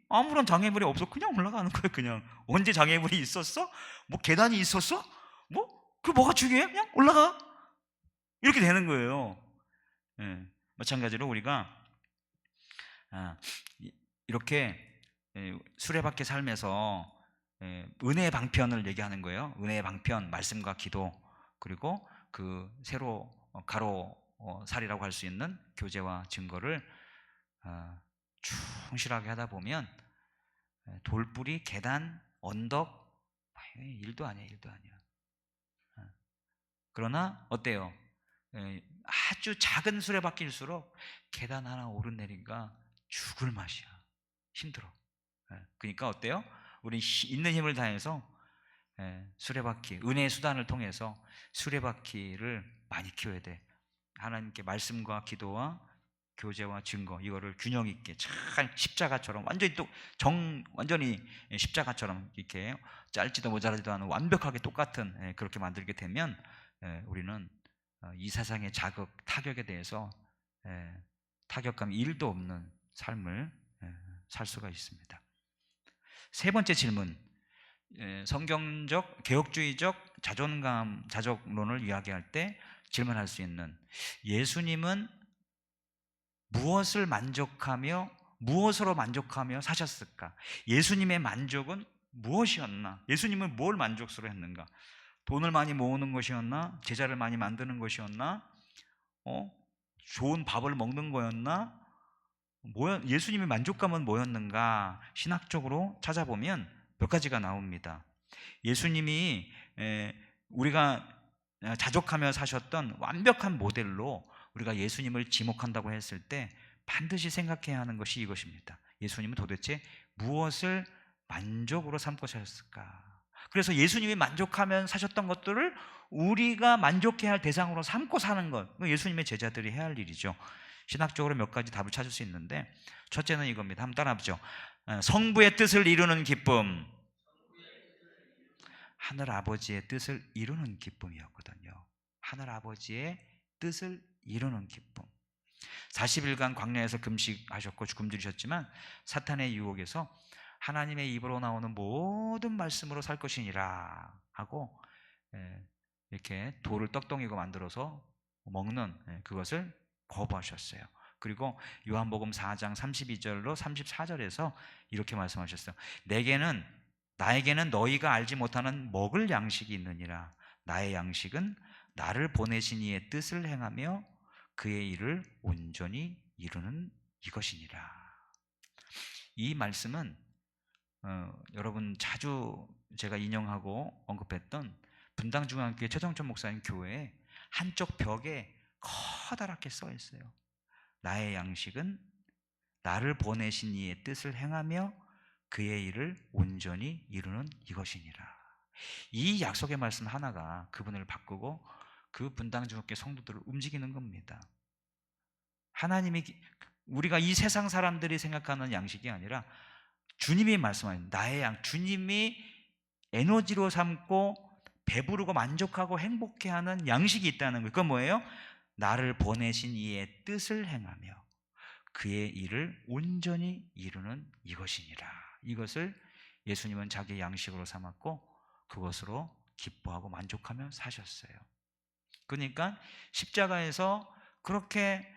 아무런 장애물이 없어. 그냥 올라가는 거예요. 그냥. 언제 장애물이 있었어? 뭐 계단이 있었어? 뭐가 중요해? 그냥 올라가. 이렇게 되는 거예요. 마찬가지로 우리가 이렇게 수레바퀴 삶에서 은혜의 방편을 얘기하는 거예요. 은혜의 방편, 말씀과 기도, 그리고 그 세로 가로살이라고 할 수 있는 교제와 증거를 충실하게 하다 보면 돌뿌리, 계단, 언덕 일도 아니야. 그러나 어때요? 아주 작은 수레바퀴일수록 계단 하나 오르내리기가 죽을 맛이야. 힘들어. 그러니까 어때요? 우리 있는 힘을 다해서 수레바퀴, 은혜의 수단을 통해서 수레바퀴를 많이 키워야 돼. 하나님께 말씀과 기도와 교제와 증거, 이거를 균형 있게 잘 십자가처럼 완전히 십자가처럼 이렇게 짧지도 모자라지도 않은 완벽하게 똑같은 그렇게 만들게 되면 우리는 이 세상의 타격에 대해서 타격감 1도 없는 삶을 살 수가 있습니다. 세 번째 질문, 성경적 개혁주의적 자족론을 이야기할 때 질문할 수 있는, 예수님은 무엇으로 만족하며 사셨을까? 예수님의 만족은 무엇이었나? 예수님은 뭘 만족스러워 했는가? 돈을 많이 모으는 것이었나? 제자를 많이 만드는 것이었나? 좋은 밥을 먹는 거였나? 예수님의 만족감은 뭐였는가? 신학적으로 찾아보면 몇 가지가 나옵니다. 예수님이 우리가 자족하며 사셨던 완벽한 모델로 우리가 예수님을 지목한다고 했을 때 반드시 생각해야 하는 것이 이것입니다. 예수님은 도대체 무엇을 만족으로 삼고 사셨을까? 그래서 예수님이 만족하면 사셨던 것들을 우리가 만족해야 할 대상으로 삼고 사는 것, 예수님의 제자들이 해야 할 일이죠. 신학적으로 몇 가지 답을 찾을 수 있는데, 첫째는 이겁니다. 한번 따라해보죠. 성부의 뜻을 이루는 기쁨, 하늘 아버지의 뜻을 이루는 기쁨이었거든요. 하늘 아버지의 뜻을 이루는 기쁨. 40일간 광야에서 금식하셨고 굶주리셨지만 사탄의 유혹에서 하나님의 입으로 나오는 모든 말씀으로 살 것이니라 하고 이렇게 돌을 떡덩이로 만들어서 먹는 그것을 거부하셨어요. 그리고 요한복음 4장 32절로 34절에서 이렇게 말씀하셨어요. 나에게는 너희가 알지 못하는 먹을 양식이 있느니라. 나의 양식은 나를 보내신 이의 뜻을 행하며 그의 일을 온전히 이루는 이것이니라. 이 말씀은 여러분 자주 제가 인용하고 언급했던 분당중앙교회 최정천 목사님 교회에 한쪽 벽에 커다랗게 써 있어요. 나의 양식은 나를 보내신 이의 뜻을 행하며 그의 일을 온전히 이루는 이것이니라. 이 약속의 말씀 하나가 그분을 바꾸고 그 분당중학교 성도들을 움직이는 겁니다. 하나님이, 우리가 이 세상 사람들이 생각하는 양식이 아니라 주님이 말씀하신 나의 주님이 에너지로 삼고 배부르고 만족하고 행복해하는 양식이 있다는 거예요. 그건 뭐예요? 나를 보내신 이의 뜻을 행하며 그의 일을 온전히 이루는 이것이니라. 이것을 예수님은 자기의 양식으로 삼았고 그것으로 기뻐하고 만족하며 사셨어요. 그러니까 십자가에서 그렇게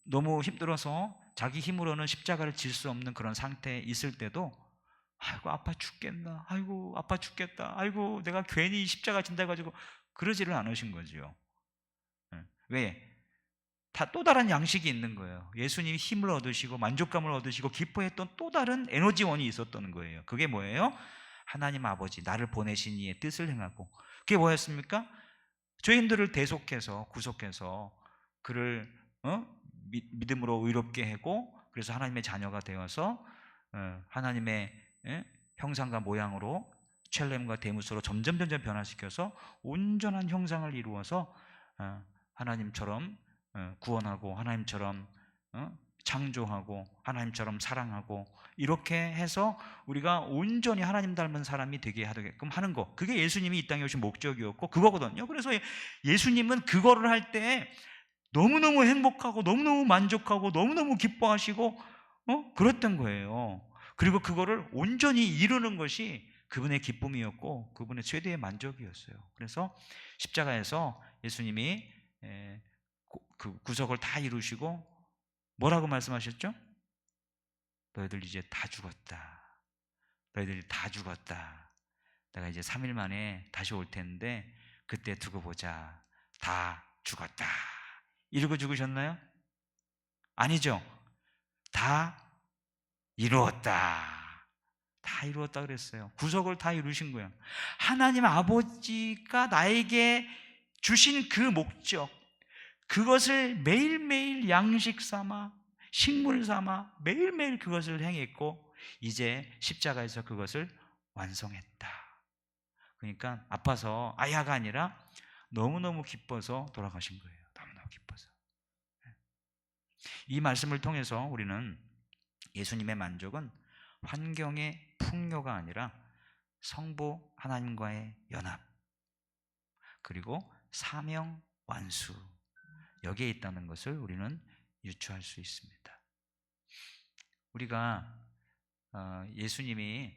너무 힘들어서 자기 힘으로는 십자가를 질 수 없는 그런 상태에 있을 때도 아이고 아파 죽겠나, 아이고 아파 죽겠다, 아이고 내가 괜히 십자가 진다 가지고 그러지를 않으신 거죠. 왜? 다 또 다른 양식이 있는 거예요. 예수님이 힘을 얻으시고 만족감을 얻으시고 기뻐했던 또 다른 에너지원이 있었던 거예요. 그게 뭐예요? 하나님 아버지 나를 보내신 이의 뜻을 행하고, 그게 뭐였습니까? 죄인들을 대속해서 구속해서 그를 믿음으로 의롭게 하고, 그래서 하나님의 자녀가 되어서 하나님의 형상과 모양으로 첼렘과 데무스로 점점 변화시켜서 온전한 형상을 이루어서 하나님처럼 구원하고 하나님처럼 창조하고 하나님처럼 사랑하고, 이렇게 해서 우리가 온전히 하나님 닮은 사람이 되게 하게끔 하는 거, 그게 예수님이 이 땅에 오신 목적이었고 그거거든요. 그래서 예수님은 그거를 할 때 너무너무 행복하고 너무너무 만족하고 너무너무 기뻐하시고 그랬던 거예요. 그리고 그거를 온전히 이루는 것이 그분의 기쁨이었고 그분의 최대의 만족이었어요. 그래서 십자가에서 예수님이 그 구속을 다 이루시고 뭐라고 말씀하셨죠? 너희들 이제 다 죽었다. 너희들이 다 죽었다. 내가 이제 3일 만에 다시 올 텐데 그때 두고 보자. 다 죽었다. 이러고 죽으셨나요? 아니죠. 다 이루었다. 다 이루었다 그랬어요. 구속을 다 이루신 거예요. 하나님 아버지가 나에게 주신 그 목적, 그것을 매일매일 양식 삼아 식물 삼아 매일매일 그것을 행했고 이제 십자가에서 그것을 완성했다. 그러니까 아파서 아야가 아니라 너무너무 기뻐서 돌아가신 거예요. 너무너무 기뻐서. 이 말씀을 통해서 우리는 예수님의 만족은 환경의 풍요가 아니라 성부 하나님과의 연합, 그리고 사명 완수, 여기에 있다는 것을 우리는 유추할 수 있습니다. 우리가 예수님이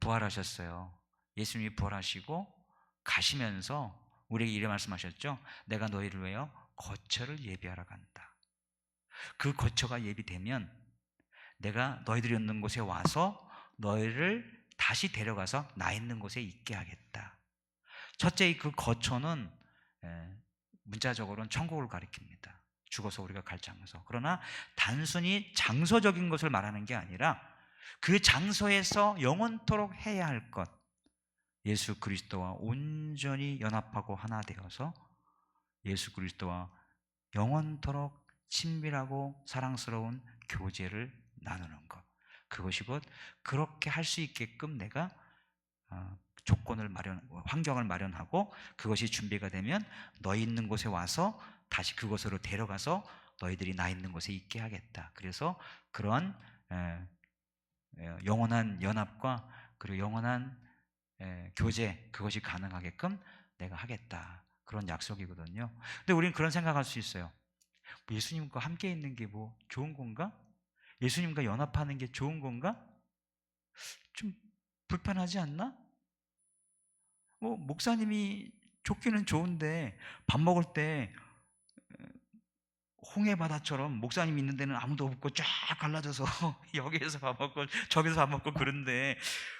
부활하셨어요. 예수님이 부활하시고 가시면서 우리에게 이렇게 말씀하셨죠. 내가 너희를 위하여 거처를 예비하러 간다. 그 거처가 예비되면 내가 너희들이 있는 곳에 와서 너희를 다시 데려가서 나 있는 곳에 있게 하겠다. 첫째, 그 거처는 문자적으로는 천국을 가리킵니다. 죽어서 우리가 갈 장소. 그러나 단순히 장소적인 것을 말하는 게 아니라 그 장소에서 영원토록 해야 할 것, 예수 그리스도와 온전히 연합하고 하나 되어서 예수 그리스도와 영원토록 친밀하고 사랑스러운 교제를 나누는 것. 그것이 곧 그렇게 할 수 있게끔 내가 환경을 마련하고 그것이 준비가 되면 너희 있는 곳에 와서 다시 그곳으로 데려가서 너희들이 나 있는 곳에 있게 하겠다. 그래서 그런 영원한 연합과 그리고 영원한 교제, 그것이 가능하게끔 내가 하겠다. 그런 약속이거든요. 근데 우리는 그런 생각할 수 있어요. 예수님과 함께 있는 게 뭐 좋은 건가? 예수님과 연합하는 게 좋은 건가? 좀 불편하지 않나? 목사님이 좋기는 좋은데 밥 먹을 때 홍해 바다처럼 목사님 있는 데는 아무도 없고 쫙 갈라져서 여기에서 밥 먹고 저기서 밥 먹고 그런데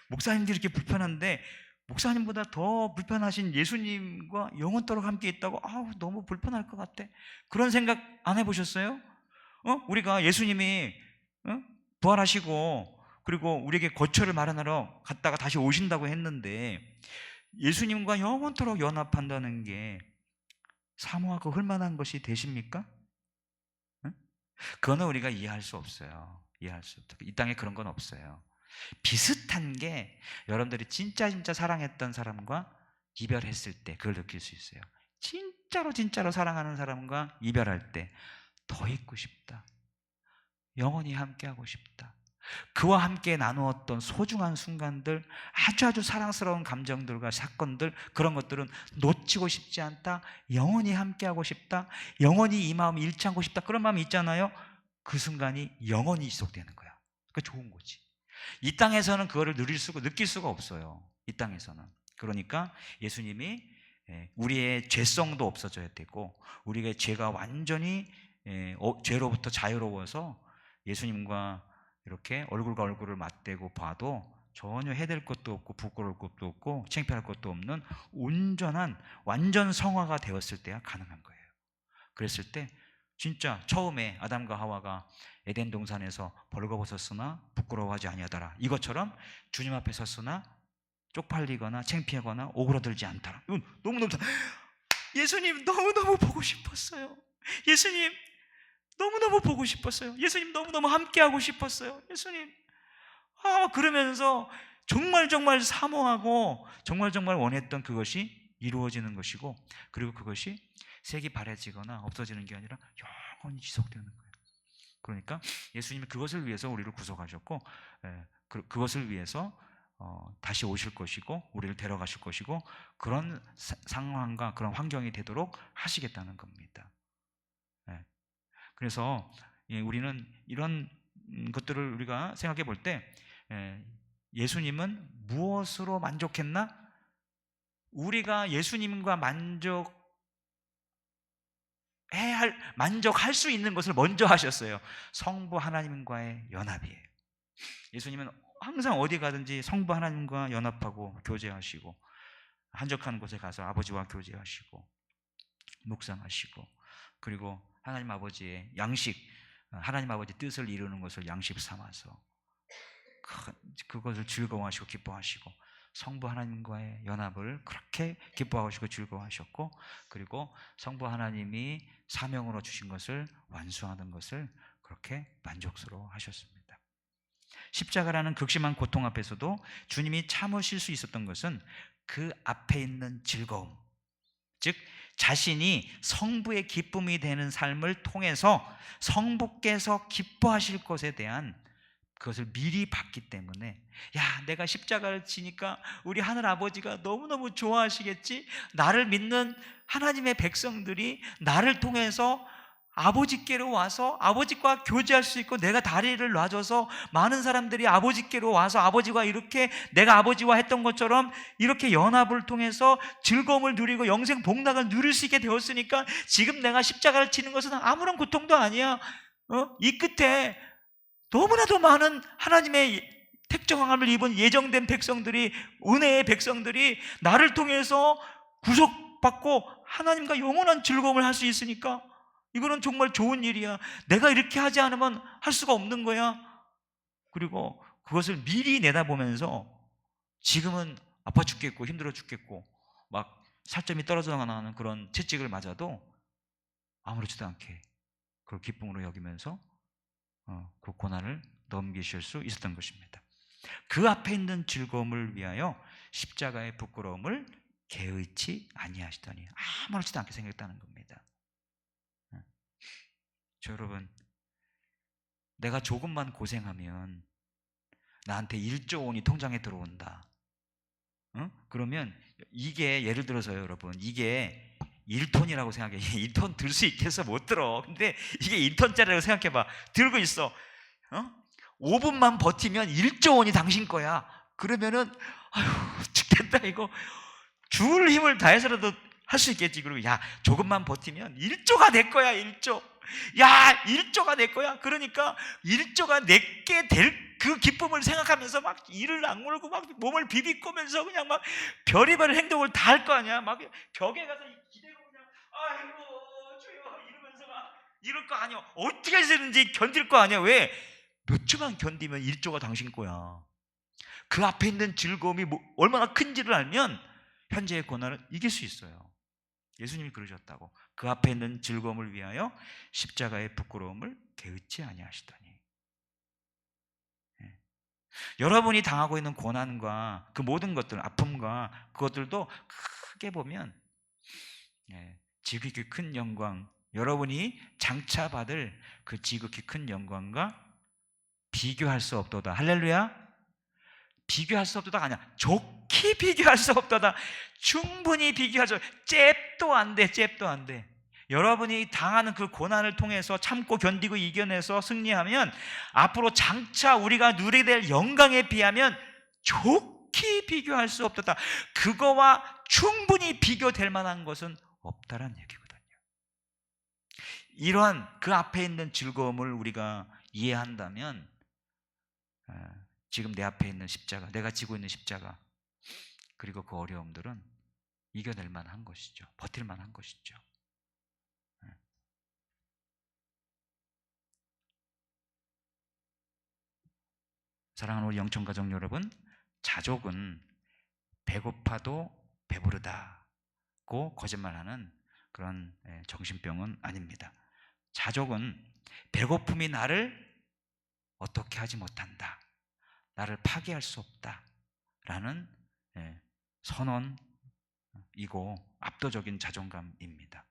목사님들이 이렇게 불편한데 목사님보다 더 불편하신 예수님과 영원토록 함께 있다고 너무 불편할 것 같아. 그런 생각 안 해보셨어요? 우리가 예수님이 부활하시고 그리고 우리에게 거처를 마련하러 갔다가 다시 오신다고 했는데 예수님과 영원토록 연합한다는 게 사모하고 흘만한 것이 되십니까? 그거는 우리가 이해할 수 없어요. 이해할 수 없다. 이 땅에 그런 건 없어요. 비슷한 게 여러분들이 진짜 사랑했던 사람과 이별했을 때 그걸 느낄 수 있어요. 진짜로 사랑하는 사람과 이별할 때 더 있고 싶다. 영원히 함께하고 싶다. 그와 함께 나누었던 소중한 순간들, 아주 사랑스러운 감정들과 사건들, 그런 것들은 놓치고 싶지 않다. 영원히 함께하고 싶다. 영원히 이 마음 잃지 않고 싶다. 그런 마음이 있잖아요. 그 순간이 영원히 지속되는 거야. 그게 좋은 거지. 이 땅에서는 그거를 느낄 수가 없어요. 이 땅에서는. 그러니까 예수님이 우리의 죄성도 없어져야 되고 우리의 죄가 완전히 죄로부터 자유로워서 예수님과 이렇게 얼굴과 얼굴을 맞대고 봐도 전혀 해댈 것도 없고 부끄러울 것도 없고 창피할 것도 없는 온전한 완전 성화가 되었을 때야 가능한 거예요. 그랬을 때 진짜 처음에 아담과 하와가 에덴 동산에서 벌거벗었으나 부끄러워하지 아니하더라. 이것처럼 주님 앞에 섰으나 쪽팔리거나 창피하거나 오그라들지 않더라. 이건 너무너무 예수님 너무너무 보고 싶었어요. 예수님 너무너무 보고 싶었어요. 예수님 너무너무 함께하고 싶었어요. 예수님 그러면서 정말 사모하고 정말 원했던 그것이 이루어지는 것이고 그리고 그것이 색이 바래지거나 없어지는 게 아니라 영원히 지속되는 거예요. 그러니까 예수님이 그것을 위해서 우리를 구속하셨고 그것을 위해서 다시 오실 것이고 우리를 데려가실 것이고 그런 상황과 그런 환경이 되도록 하시겠다는 겁니다. 그래서 우리는 이런 것들을 우리가 생각해 볼 때 예수님은 무엇으로 만족했나? 우리가 예수님과 만족할 수 있는 것을 먼저 하셨어요. 성부 하나님과의 연합이에요. 예수님은 항상 어디 가든지 성부 하나님과 연합하고 교제하시고 한적한 곳에 가서 아버지와 교제하시고 묵상하시고 그리고 하나님 아버지의 양식, 하나님 아버지 뜻을 이루는 것을 양식 삼아서 그것을 즐거워하시고 기뻐하시고 성부 하나님과의 연합을 그렇게 기뻐하시고 즐거워하셨고 그리고 성부 하나님이 사명으로 주신 것을 완수하는 것을 그렇게 만족스러워 하셨습니다. 십자가라는 극심한 고통 앞에서도 주님이 참으실 수 있었던 것은 그 앞에 있는 즐거움, 즉 자신이 성부의 기쁨이 되는 삶을 통해서 성부께서 기뻐하실 것에 대한 그것을 미리 봤기 때문에 내가 십자가를 지니까 우리 하늘 아버지가 너무너무 좋아하시겠지. 나를 믿는 하나님의 백성들이 나를 통해서 아버지께로 와서 아버지과 교제할 수 있고 내가 다리를 놔줘서 많은 사람들이 아버지께로 와서 아버지와 이렇게 내가 아버지와 했던 것처럼 이렇게 연합을 통해서 즐거움을 누리고 영생 복락을 누릴 수 있게 되었으니까 지금 내가 십자가를 지는 것은 아무런 고통도 아니야. 이 끝에 너무나도 많은 하나님의 택정함을 입은 예정된 백성들이, 은혜의 백성들이 나를 통해서 구속받고 하나님과 영원한 즐거움을 할 수 있으니까 이거는 정말 좋은 일이야. 내가 이렇게 하지 않으면 할 수가 없는 거야. 그리고 그것을 미리 내다보면서 지금은 아파 죽겠고 힘들어 죽겠고 막 살점이 떨어져 나가는 그런 채찍을 맞아도 아무렇지도 않게 그걸 기쁨으로 여기면서 그 고난을 넘기실 수 있었던 것입니다. 그 앞에 있는 즐거움을 위하여 십자가의 부끄러움을 개의치 아니하시더니 아무렇지도 않게 생겼다는 겁니다. 저 여러분, 내가 조금만 고생하면 나한테 1조 원이 통장에 들어온다. 그러면 이게 예를 들어서요, 여러분, 이게 1톤이라고 생각해. 1톤 들 수 있겠어? 못 들어. 근데 이게 1톤짜리라고 생각해봐. 들고 있어. 5분만 버티면 1조 원이 당신 거야. 그러면은 아휴 죽겠다 이거. 줄 힘을 다해서라도 할 수 있겠지. 그리고 야 조금만 버티면 1조가 내 거야. 1조. 야 1조가 내 거야. 그러니까 1조가 내게 될 그 기쁨을 생각하면서 막 이를 악물고 막 몸을 비비꼬면서 그냥 막 별의별 행동을 다 할 거 아니야. 막 벽에 가서 기대고 그냥 아이고 주여 이러면서 막 이럴 거 아니야. 어떻게 해서든지 견딜 거 아니야. 왜? 몇 초만 견디면 1조가 당신 거야. 그 앞에 있는 즐거움이 얼마나 큰지를 알면 현재의 고난을 이길 수 있어요. 예수님이 그러셨다고. 그 앞에 있는 즐거움을 위하여 십자가의 부끄러움을 개의치 아니하시더니. 여러분이 당하고 있는 고난과 그 모든 것들, 아픔과 그것들도 크게 보면 지극히 큰 영광, 여러분이 장차 받을 그 지극히 큰 영광과 비교할 수 없도다. 할렐루야. 비교할 수 없도다가 아니야. 좋게 비교할 수 없도다. 충분히 비교하죠. 잽도 안 돼. 잽도 안 돼. 여러분이 당하는 그 고난을 통해서 참고 견디고 이겨내서 승리하면 앞으로 장차 우리가 누리게 될 영광에 비하면 좋게 비교할 수 없도다. 그거와 충분히 비교될 만한 것은 없다라는 얘기거든요. 이러한 그 앞에 있는 즐거움을 우리가 이해한다면 지금 내 앞에 있는 십자가, 내가 지고 있는 십자가, 그리고 그 어려움들은 이겨낼 만한 것이죠. 버틸 만한 것이죠. 사랑하는 우리 영천가족 여러분, 자족은 배고파도 배부르다고 거짓말하는 그런 정신병은 아닙니다. 자족은 배고픔이 나를 어떻게 하지 못한다, 나를 파괴할 수 없다 라는 선언이고 압도적인 자존감입니다.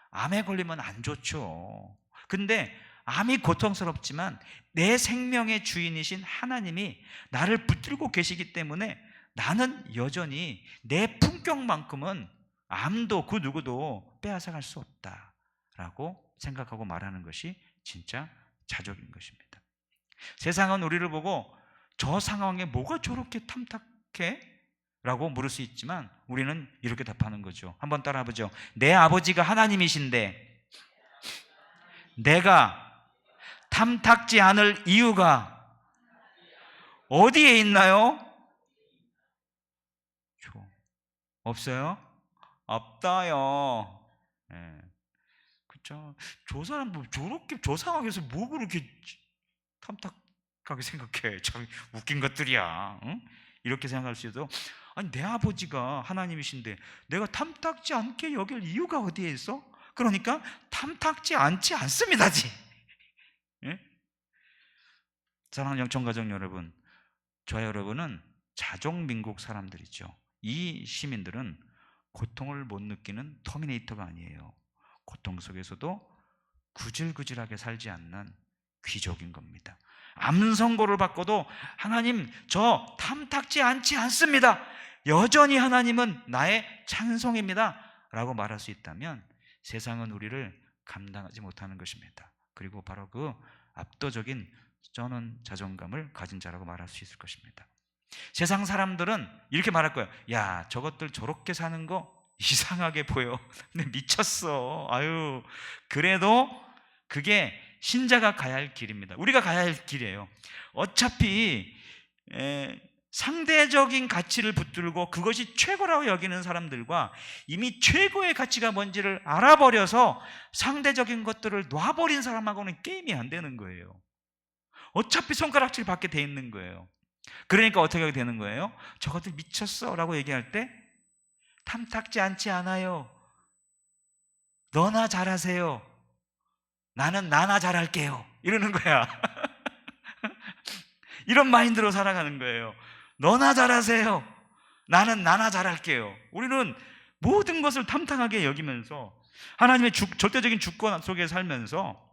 암에 걸리면 안 좋죠. 근데 암이 고통스럽지만 내 생명의 주인이신 하나님이 나를 붙들고 계시기 때문에 나는 여전히 내 품격만큼은 암도 그 누구도 빼앗아갈 수 없다라고 생각하고 말하는 것이 진짜 자족인 것입니다. 세상은 우리를 보고 저 상황에 뭐가 저렇게 탐탁해? 라고 물을 수 있지만 우리는 이렇게 답하는 거죠. 한번 따라해보죠. 내 아버지가 하나님이신데 내가 탐탁지 않을 이유가 어디에 있나요? 없어요? 없다요. 그렇죠. 저 사람 뭐 저렇게 저 상황에서 뭐 그렇게 탐탁하게 생각해? 참 웃긴 것들이야. 응? 이렇게 생각할 수도. 아니 내 아버지가 하나님이신데 내가 탐탁지 않게 여길 이유가 어디에 있어? 그러니까 탐탁지 않지 않습니다지. 예? 사랑하는 영천가족 여러분, 저 여러분은 자족민국 사람들이죠. 이 시민들은 고통을 못 느끼는 터미네이터가 아니에요. 고통 속에서도 구질구질하게 살지 않는 귀족인 겁니다. 암 선고를 받고도 하나님 저 탐탁지 않지 않습니다. 여전히 하나님은 나의 찬송입니다 라고 말할 수 있다면 세상은 우리를 감당하지 못하는 것입니다. 그리고 바로 그 압도적인 쩌는 자존감을 가진 자라고 말할 수 있을 것입니다. 세상 사람들은 이렇게 말할 거예요. 야 저것들 저렇게 사는 거 이상하게 보여. 근데 미쳤어. 아유 그래도 그게 신자가 가야 할 길입니다. 우리가 가야 할 길이에요. 어차피 상대적인 가치를 붙들고 그것이 최고라고 여기는 사람들과 이미 최고의 가치가 뭔지를 알아버려서 상대적인 것들을 놔버린 사람하고는 게임이 안 되는 거예요. 어차피 손가락질 받게 돼 있는 거예요. 그러니까 어떻게 하게 되는 거예요? 저것들 미쳤어 라고 얘기할 때 탐탁지 않지 않아요. 너나 잘하세요. 나는 나나 잘할게요 이러는 거야. 이런 마인드로 살아가는 거예요. 너나 잘하세요. 나는 나나 잘할게요. 우리는 모든 것을 탐탁하게 여기면서 하나님의 절대적인 주권 속에 살면서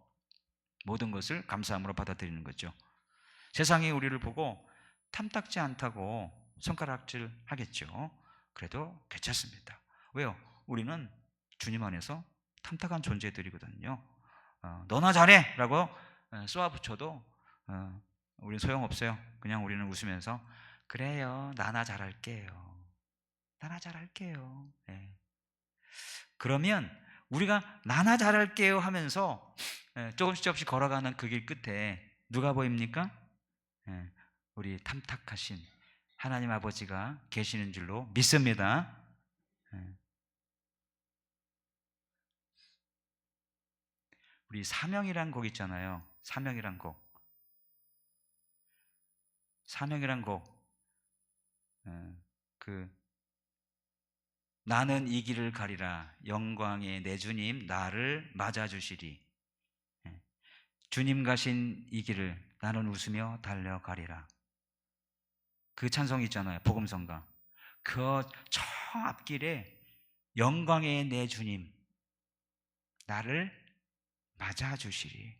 모든 것을 감사함으로 받아들이는 거죠. 세상이 우리를 보고 탐탁지 않다고 손가락질 하겠죠. 그래도 괜찮습니다. 왜요? 우리는 주님 안에서 탐탁한 존재들이거든요. 너나 잘해 라고 쏘아붙여도 우리는 소용없어요. 그냥 우리는 웃으면서 그래요, 나나 잘할게요. 나나 잘할게요. 네. 그러면 우리가 나나 잘할게요 하면서 조금씩 걸어가는 그 길 끝에 누가 보입니까? 우리 탐탁하신 하나님 아버지가 계시는 줄로 믿습니다. 우리 사명이란 곡 있잖아요. 사명이란 곡. 사명이란 곡. 나는 이 길을 가리라. 영광의 내 주님 나를 맞아주시리. 주님 가신 이 길을 나는 웃으며 달려가리라. 그 찬송이 있잖아요. 복음성가. 그 저 앞길에 영광의 내 주님 나를 맞아주시리.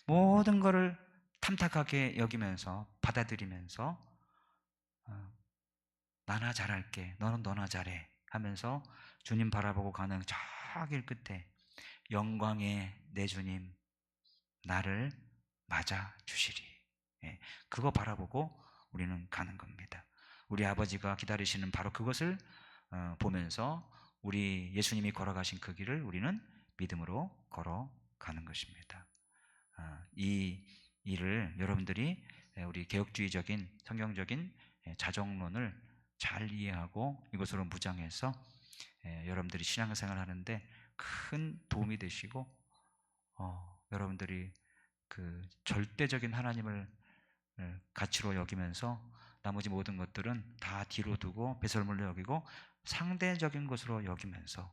모든 것을 탐탁하게 여기면서 받아들이면서 나나 잘할게, 너는 너나 잘해 하면서 주님 바라보고 가는 저 길 끝에 영광의 내 주님 나를 맞아주시리. 그거 바라보고 우리는 가는 겁니다. 우리 아버지가 기다리시는 바로 그것을 보면서 우리 예수님이 걸어가신 그 길을 우리는 믿음으로 걸어가는 것입니다. 이 일을 여러분들이 우리 개혁주의적인 성경적인 자정론을 잘 이해하고 이것으로 무장해서 여러분들이 신앙생활 하는데 큰 도움이 되시고 여러분들이 그 절대적인 하나님을 가치로 여기면서 나머지 모든 것들은 다 뒤로 두고 배설물로 여기고 상대적인 것으로 여기면서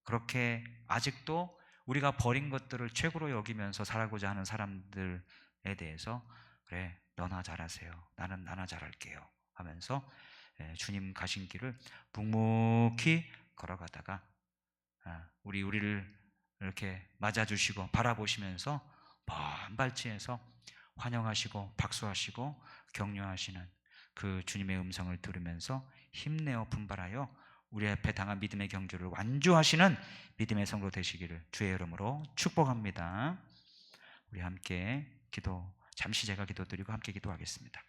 그렇게 아직도 우리가 버린 것들을 최고로 여기면서 살아가고자 하는 사람들에 대해서 그래 너나 잘하세요, 나는 나나 잘할게요 하면서 주님 가신 길을 묵묵히 걸어가다가 우리를 이렇게 맞아주시고 바라보시면서 먼 발치에서 환영하시고 박수하시고 격려하시는 그 주님의 음성을 들으면서 힘내어 분발하여 우리 앞에 당한 믿음의 경주를 완주하시는 믿음의 성도 되시기를 주의 이름으로 축복합니다. 우리 함께 잠시 제가 기도드리고 함께 기도하겠습니다.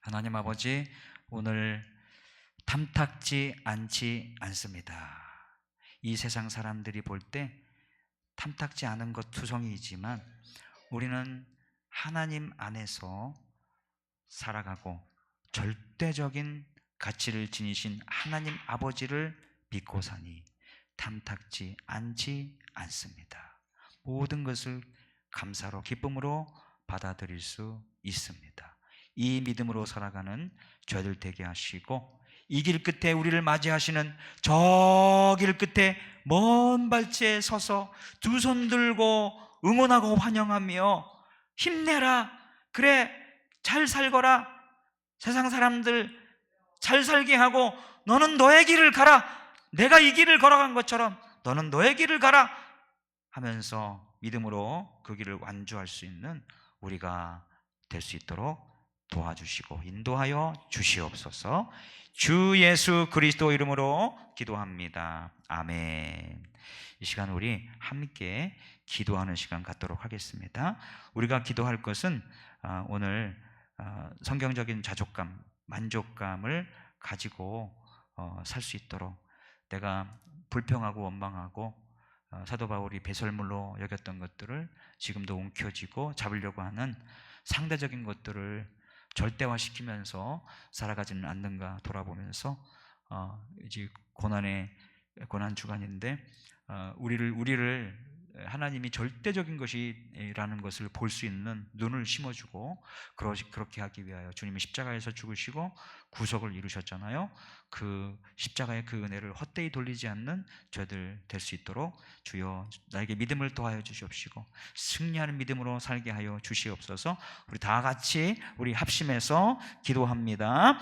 하나님 아버지, 오늘 탐탁지 않지 않습니다. 이 세상 사람들이 볼 때 탐탁지 않은 것 투성이지만 우리는 하나님 안에서 살아가고 절대적인 가치를 지니신 하나님 아버지를 믿고 사니 탐탁지 않지 않습니다. 모든 것을 감사로 기쁨으로 받아들일 수 있습니다. 이 믿음으로 살아가는 저희들 되게 하시고 이 길 끝에 우리를 맞이하시는 저 길 끝에 먼 발치에 서서 두 손 들고 응원하고 환영하며 힘내라, 그래 잘 살거라, 세상 사람들 잘 살게 하고 너는 너의 길을 가라, 내가 이 길을 걸어간 것처럼 너는 너의 길을 가라 하면서 믿음으로 그 길을 완주할 수 있는 우리가 될 수 있도록 도와주시고 인도하여 주시옵소서. 주 예수 그리스도 이름으로 기도합니다. 아멘. 이 시간 우리 함께 기도하는 시간 갖도록 하겠습니다. 우리가 기도할 것은 오늘 성경적인 자족감, 만족감을 가지고 살 수 있도록 내가 불평하고 원망하고 사도 바울이 배설물로 여겼던 것들을 지금도 움켜쥐고 잡으려고 하는 상대적인 것들을 절대화시키면서 살아가지는 않는가 돌아보면서 이제 고난 주간인데 우리를 하나님이 절대적인 것이라는 것을 볼 수 있는 눈을 심어주고 그렇게 하기 위하여 주님이 십자가에서 죽으시고 구속을 이루셨잖아요. 그 십자가의 그 은혜를 헛되이 돌리지 않는 저희들 될 수 있도록 주여 나에게 믿음을 더하여 주시옵시고 승리하는 믿음으로 살게 하여 주시옵소서. 우리 다 같이 우리 합심해서 기도합니다.